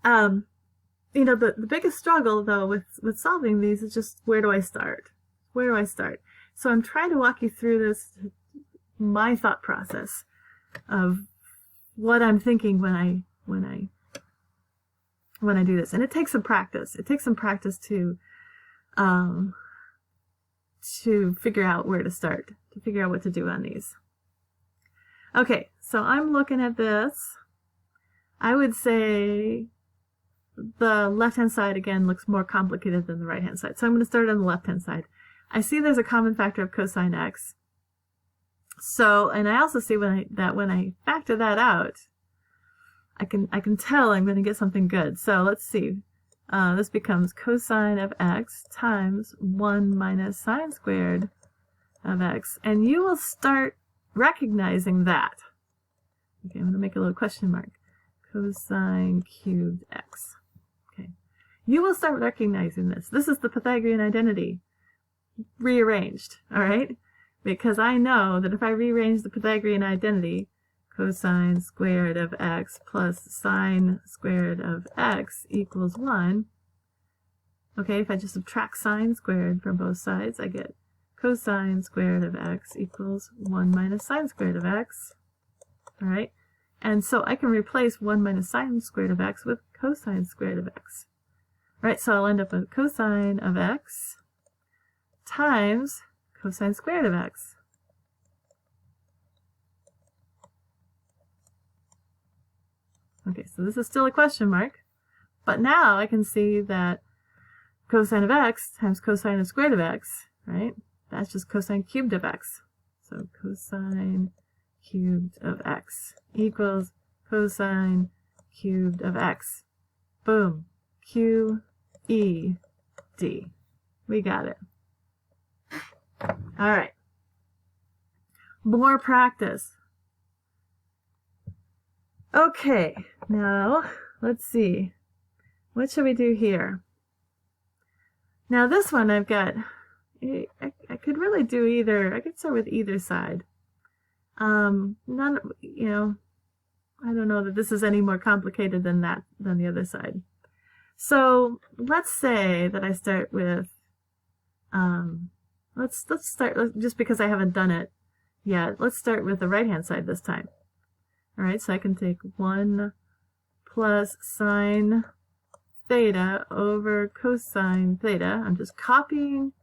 you know, the biggest struggle though with solving these is just where do I start? Where do I start? So I'm trying to walk you through this, my thought process of what I'm thinking when I do this, and it takes some practice. It takes some practice to figure out where to start, to figure out what to do on these. Okay, so I'm looking at this. I would say the left-hand side again looks more complicated than the right-hand side. So I'm going to start on the left-hand side. I see there's a common factor of cosine x. So, and I also see when I factor that out, I can tell I'm going to get something good. So let's see. This becomes cosine of x times 1 minus sine squared of x. And you will start recognizing that. Okay, I'm going to make a little question mark. Cosine cubed x. Okay. You will start recognizing this. This is the Pythagorean identity. rearranged, all right? Because I know that if I rearrange the Pythagorean identity, cosine squared of x plus sine squared of x equals 1, okay, if I just subtract sine squared from both sides, I get cosine squared of x equals 1 minus sine squared of x, all right? And so I can replace 1 minus sine squared of x with cosine squared of x. Right, so I'll end up with cosine of x times cosine squared of x. Okay, so this is still a question mark, but now I can see that cosine of x times cosine of squared of x, right? That's just cosine cubed of x. So cosine cubed of x equals cosine cubed of x. Boom. Q E D. We got it. All right. More practice. Okay, now let's see. What should we do here? Now this one I've got, I could really do either. I could start with either side. I don't know that this is any more complicated than the other side. So let's say that I start with, let's start, just because I haven't done it yet, let's start with the right-hand side this time. All right, so I can take 1 plus sine theta over cosine theta. I'm just copying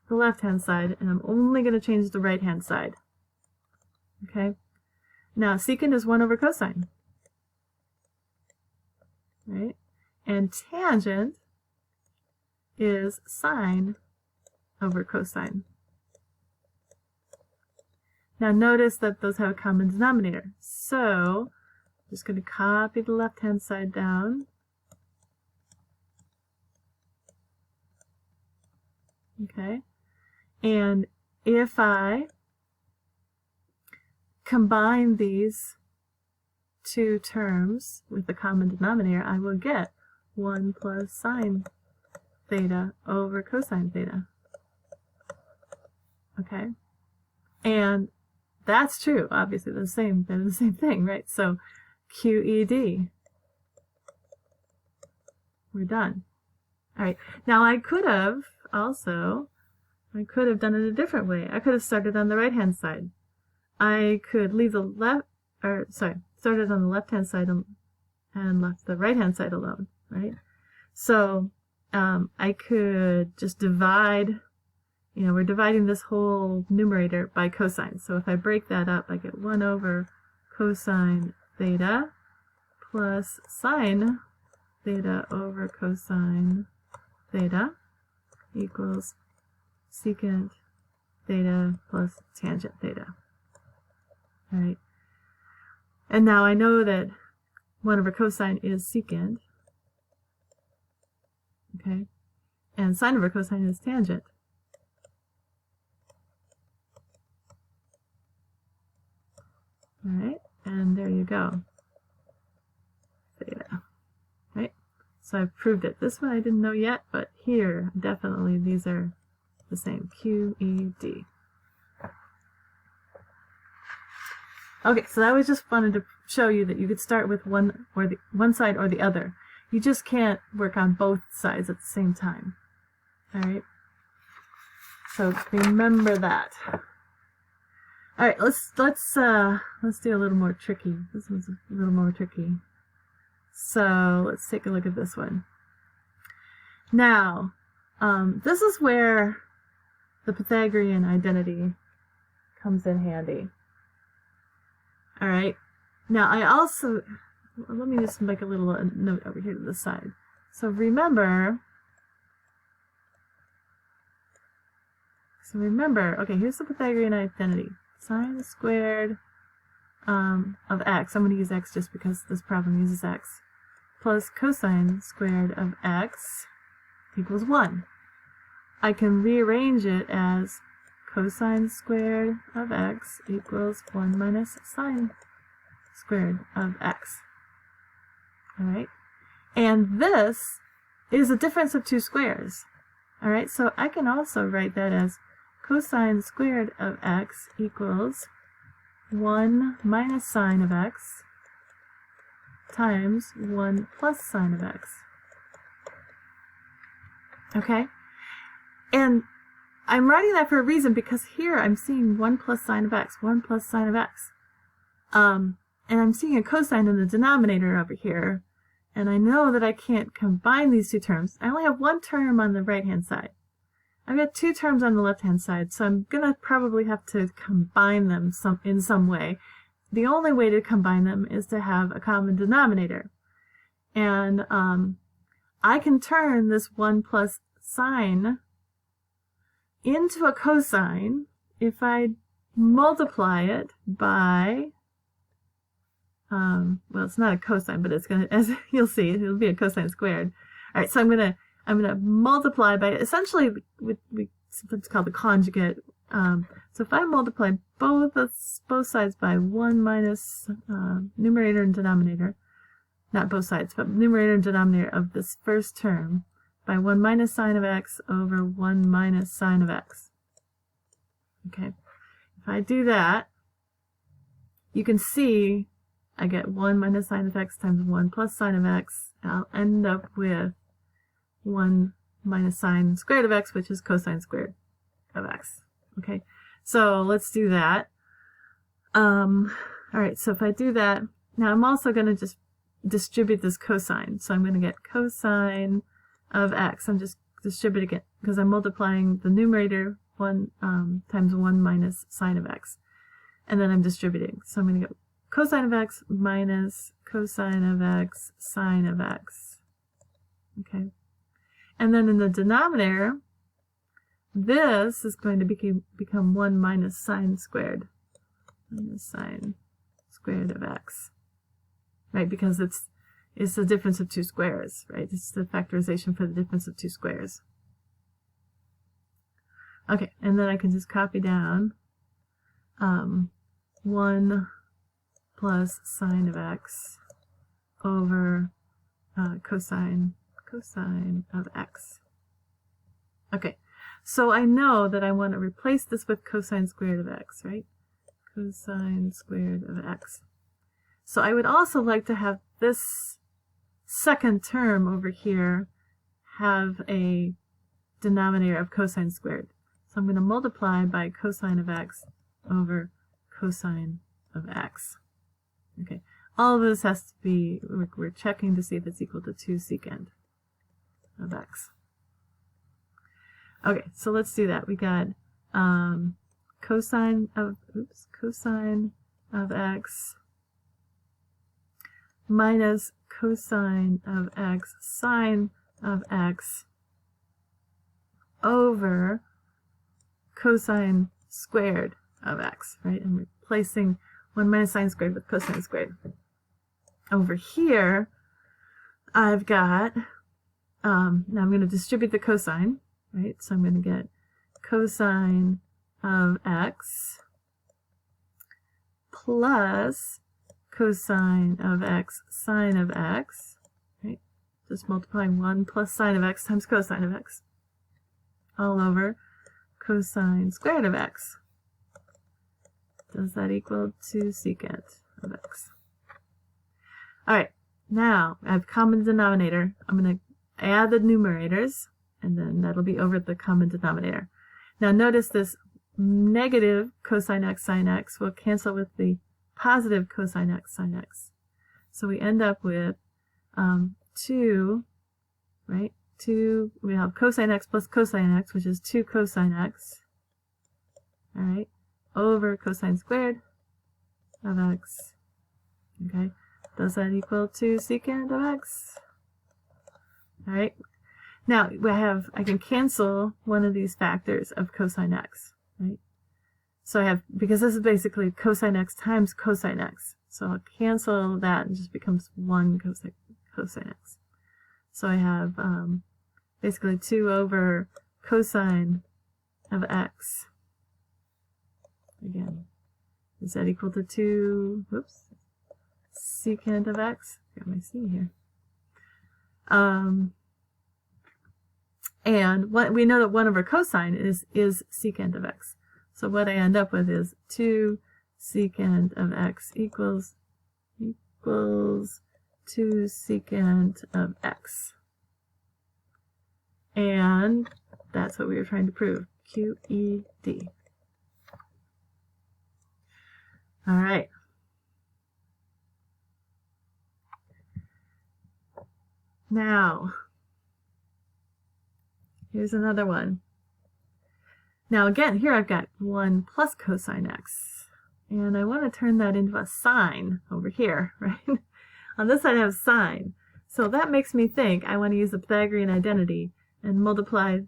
the left-hand side, and I'm only going to change the right-hand side. Okay, now secant is 1 over cosine. Right? And tangent is sine over cosine. Now notice that those have a common denominator. So I'm just going to copy the left-hand side down. Okay. And if I combine these two terms with the common denominator, I will get 1 plus sine theta over cosine theta. Okay? And that's true. Obviously, they're the same thing, right? So QED. We're done. All right. Now I could have done it a different way. I could have started on the right-hand side. I could leave started on the left-hand side and left the right-hand side alone, right? So I could just divide, we're dividing this whole numerator by cosine. So if I break that up, I get 1 over cosine theta plus sine theta over cosine theta equals secant theta plus tangent theta. All right. And now I know that 1 over cosine is secant. Okay. And sine over cosine is tangent. All right. And there you go. Theta. Right? So I've proved it. This one I didn't know yet, but here, definitely these are the same. Q, E, D. Okay, so I just wanted to show you that you could start with one side or the other. You just can't work on both sides at the same time. All right. So remember that. All right, let's do a little more tricky. This one's a little more tricky. So let's take a look at this one. Now, this is where the Pythagorean identity comes in handy. All right. Now let me just make a little note over here to the side. So remember, okay, here's the Pythagorean identity. Sine squared of x, I'm going to use x just because this problem uses x, plus cosine squared of x equals 1. I can rearrange it as cosine squared of x equals 1 minus sine squared of x. All right? And this is a difference of two squares. All right? So I can also write that as cosine squared of x equals 1 minus sine of x times 1 plus sine of x. Okay? And I'm writing that for a reason, because here I'm seeing 1 plus sine of x, 1 plus sine of x. And I'm seeing a cosine in the denominator over here. And I know that I can't combine these two terms. I only have one term on the right-hand side. I've got two terms on the left-hand side, so I'm going to probably have to combine them in some way. The only way to combine them is to have a common denominator. And I can turn this 1 plus sine into a cosine if I multiply it by, well, it's not a cosine, but it's going to, as you'll see, it'll be a cosine squared. All right, so I'm going to multiply by, essentially, we sometimes call the conjugate. So if I multiply both sides by 1 minus numerator and denominator, not both sides, but numerator and denominator of this first term, by 1 minus sine of x over 1 minus sine of x. Okay, if I do that, you can see I get 1 minus sine of x times 1 plus sine of x. I'll end up with 1 minus sine squared of x, which is cosine squared of x. Okay, so let's do that. All right, so if I do that, now I'm also going to just distribute this cosine. So I'm going to get cosine of x. I'm just distributing it because I'm multiplying the numerator 1 times 1 minus sine of x. And then I'm distributing. So I'm going to get cosine of x minus cosine of x sine of x. Okay. And then in the denominator, this is going to become 1 minus sine squared. Minus sine squared of x. Right, because it's the difference of two squares, right? It's the factorization for the difference of two squares. Okay, and then I can just copy down 1 plus sine of x over cosine of x. Okay, so I know that I want to replace this with cosine squared of x, right? Cosine squared of x. So I would also like to have this second term over here have a denominator of cosine squared. So I'm going to multiply by cosine of x over cosine of x. Okay, all of this has to be, we're checking to see if it's equal to 2 secant of x. Okay, so let's do that. We got cosine of x minus cosine of x sine of x over cosine squared of x, right? And replacing 1 minus sine squared with cosine squared. Over here, I've got, now I'm going to distribute the cosine, right? So I'm going to get cosine of x plus cosine of x sine of x, right? Just multiplying 1 plus sine of x times cosine of x, all over cosine squared of x. Does that equal 2 secant of x? All right, now I have common denominator. I'm going to add the numerators, and then that'll be over the common denominator. Now notice this negative cosine x sine x will cancel with the positive cosine x sine x. So we end up with 2, right? 2, we have cosine x plus cosine x, which is 2 cosine x, all right, over cosine squared of x. Okay, does that equal 2 secant of x? All right, now I can cancel one of these factors of cosine x, right? So I have, because this is basically cosine x times cosine x. So I'll cancel that and it just becomes 1 cosine x. So I have basically 2 over cosine of x. Again, is that equal to 2, whoops, secant of x? Got my c here. And we know that 1 over cosine is secant of x. So what I end up with is 2 secant of x equals 2 secant of x. And that's what we were trying to prove. QED. All right. Now, here's another one. Now again, here I've got 1 plus cosine x. And I want to turn that into a sine over here, right? On this side I have sine. So that makes me think I want to use the Pythagorean identity and multiply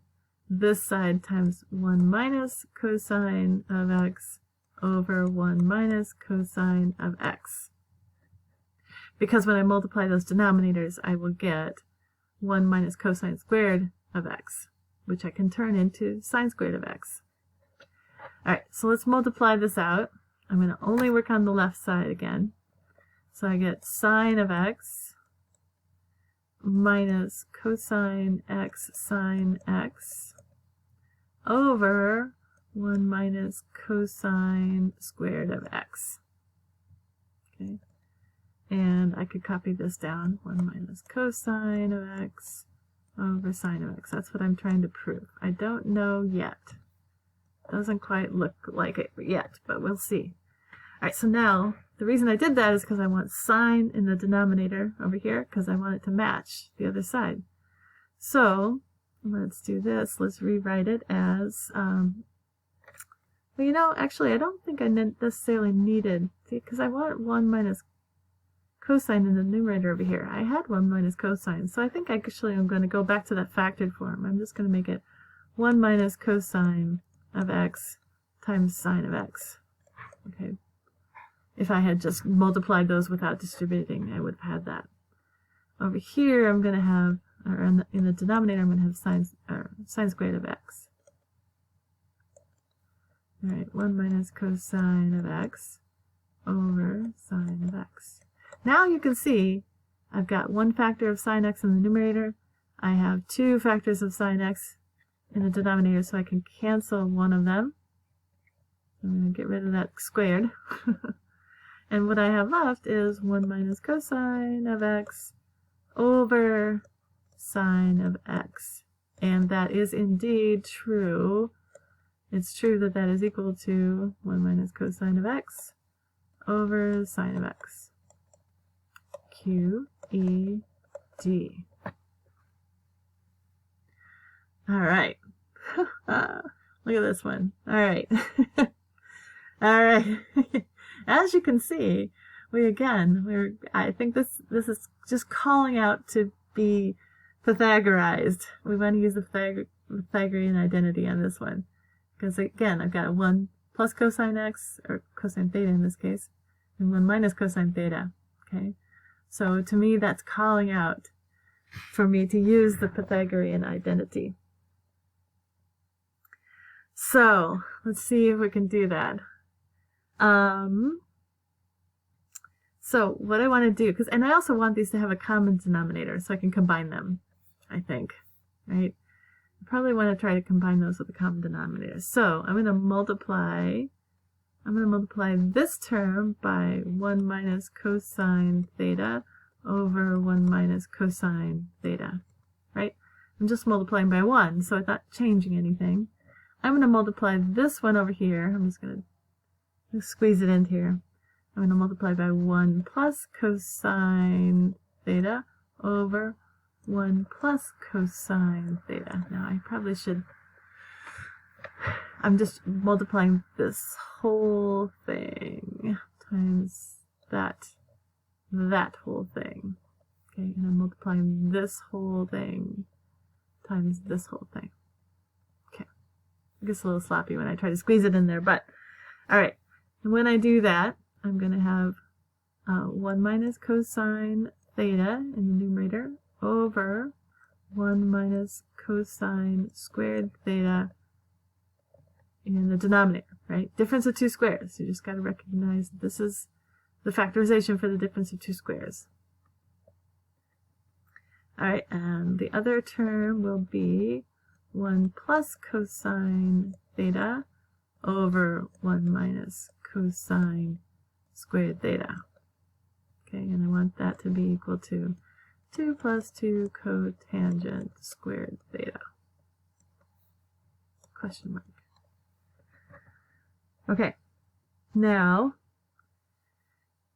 this side times 1 minus cosine of x over 1 minus cosine of x. Because when I multiply those denominators, I will get 1 minus cosine squared of x, which I can turn into sine squared of x. Alright, so let's multiply this out. I'm going to only work on the left side again. So I get sine of x minus cosine x sine x over 1 minus cosine squared of x. Okay, and I could copy this down. 1 minus cosine of x over sine of x. That's what I'm trying to prove. I don't know yet. Doesn't quite look like it yet, but we'll see. Alright, so now, the reason I did that is because I want sine in the denominator over here, because I want it to match the other side. So, let's do this. Let's rewrite it as, well, you know, actually, I don't think I necessarily needed, see, because I want 1 minus cosine in the numerator over here. I had 1 minus cosine, so I think actually I'm going to go back to that factored form. I'm just going to make it 1 minus cosine of x times sine of x. Okay. If I had just multiplied those without distributing, I would have had that. Over here, I'm going to have, or in the denominator, I'm going to have sine squared of x. All right, 1 minus cosine of x over sine of x. Now you can see I've got 1 factor of sine x in the numerator. I have 2 factors of sine x in the denominator, so I can cancel one of them. I'm going to get rid of that squared. And what I have left is 1 minus cosine of x over sine of x. And that is indeed true. It's true that that is equal to 1 minus cosine of x over sine of x. Q, E, D. All right. Look at this one. All right. All right. As you can see, I think this is just calling out to be Pythagorized. We want to use the Pythagorean identity on this one. Because again, I've got 1 plus cosine x, or cosine theta in this case, and 1 minus cosine theta. Okay? So to me, that's calling out for me to use the Pythagorean identity. So let's see if we can do that. So what I want to do, and I also want these to have a common denominator so I can combine them, I think, right? I probably want to try to combine those with a common denominator. So I'm going to multiply this term by 1 minus cosine theta over 1 minus cosine theta, right? I'm just multiplying by 1, so it's not changing anything. I'm going to multiply this one over here. I'm just going to squeeze it in here. I'm going to multiply by 1 plus cosine theta over 1 plus cosine theta. Now I probably should, I'm just multiplying this whole thing times that whole thing. Okay, and I'm multiplying this whole thing times this whole thing. Okay, it gets a little sloppy when I try to squeeze it in there, but alright. And when I do that, I'm going to have 1 minus cosine theta in the numerator over 1 minus cosine squared theta in the denominator, right? Difference of 2 squares. You just got to recognize this is the factorization for the difference of 2 squares. All right, and the other term will be 1 plus cosine theta over 1 minus cosine squared theta. Okay, and I want that to be equal to 2 plus 2 cotangent squared theta. Question mark. Okay, now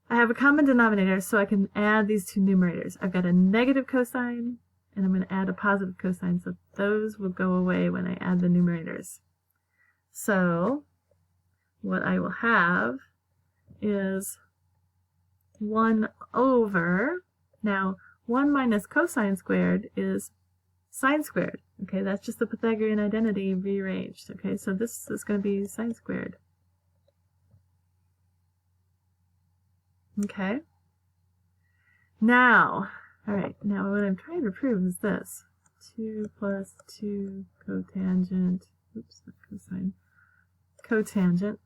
I have a common denominator, so I can add these two numerators. I've got a negative cosine, and I'm going to add a positive cosine, so those will go away when I add the numerators. So what I will have is 1 over, now 1 minus cosine squared is sine squared. Okay, that's just the Pythagorean identity rearranged. Okay, so this is going to be sine squared. Okay. Now, all right, now what I'm trying to prove is this. 2 plus 2 cotangent, oops, not cosine, cotangent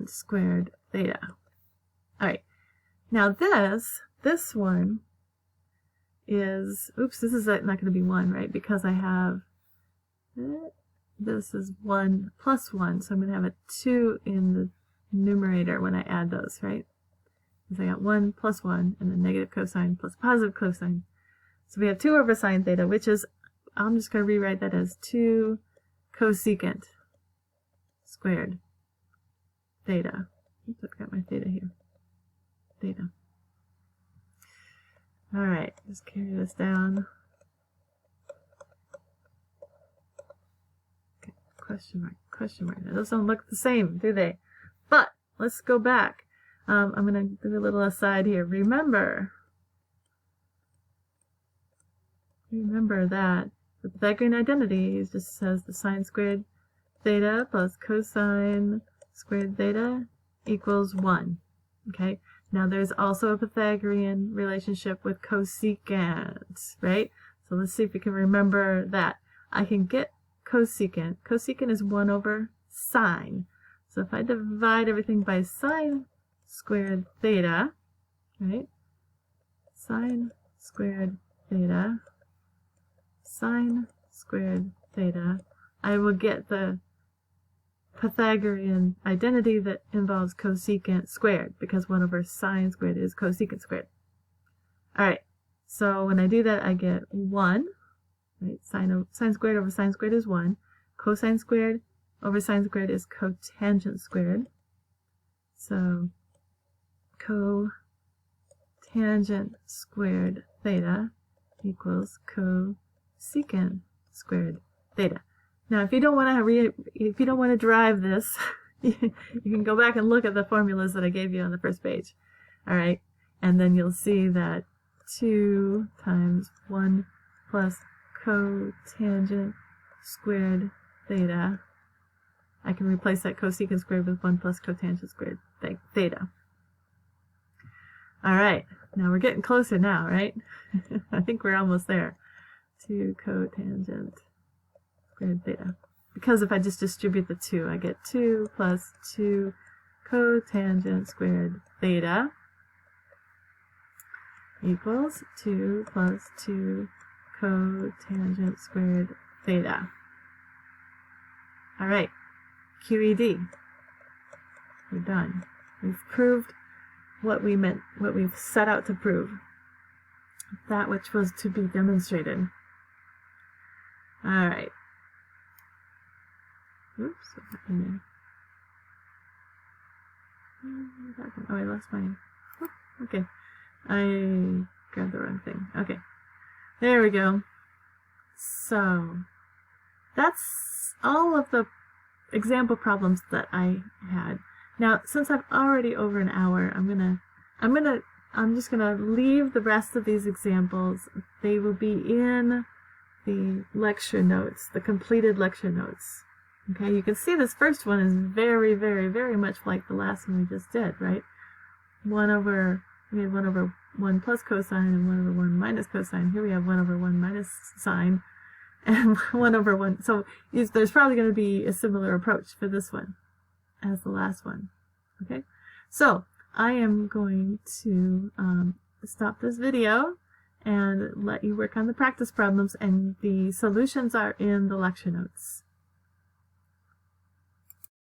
squared theta. All right, now this one is, oops, this is not going to be 1, right? Because I have, this is 1 plus 1, so I'm going to have a 2 in the numerator when I add those, right? Because I got 1 plus 1, and then negative cosine plus positive cosine. So we have 2 over sine theta, which is, I'm just going to rewrite that as 2 cosecant squared theta. Oops, I've got my theta here. Theta. All right, just carry this down. Okay, question mark, question mark. Those don't look the same, do they? But let's go back. I'm going to do a little aside here. Remember that the Pythagorean identity just says the sine squared theta plus cosine squared theta equals 1. Okay. Now there's also a Pythagorean relationship with cosecant, right? So let's see if we can remember that. I can get cosecant. Cosecant is 1 over sine. So if I divide everything by sine squared theta, right? Sine squared theta, sine squared theta, I will get the Pythagorean identity that involves cosecant squared, because 1 over sine squared is cosecant squared. Alright, so when I do that, I get 1, right? Sine squared over sine squared is 1. Cosine squared over sine squared is cotangent squared. So cotangent squared theta equals cosecant squared theta. Now, if you don't want to derive this, you can go back and look at the formulas that I gave you on the first page. All right, and then you'll see that 2 times 1 plus cotangent squared theta. I can replace that cosecant squared with 1 plus cotangent squared theta. All right, now we're getting closer now, right? I think we're almost there. 2 cotangent squared theta. Because if I just distribute the 2, I get 2 plus 2 cotangent squared theta equals 2 plus 2 cotangent squared theta. All right, QED. We're done. We've proved what we meant, what we've set out to prove. That which was to be demonstrated. All right. Oops, what happened there? Oh, I lost my... Oh, okay. I grabbed the wrong thing. Okay. There we go. So, that's all of the example problems that I had. Now, since I'm already over an hour, I'm just gonna leave the rest of these examples. They will be in the lecture notes, the completed lecture notes. Okay, you can see this first one is very, very, very much like the last one we just did, right? We had 1 over 1 plus cosine and 1 over 1 minus cosine. Here we have 1 over 1 minus sine and 1 over 1. So there's probably going to be a similar approach for this one as the last one. Okay, so I am going to stop this video, and let you work on the practice problems, and the solutions are in the lecture notes.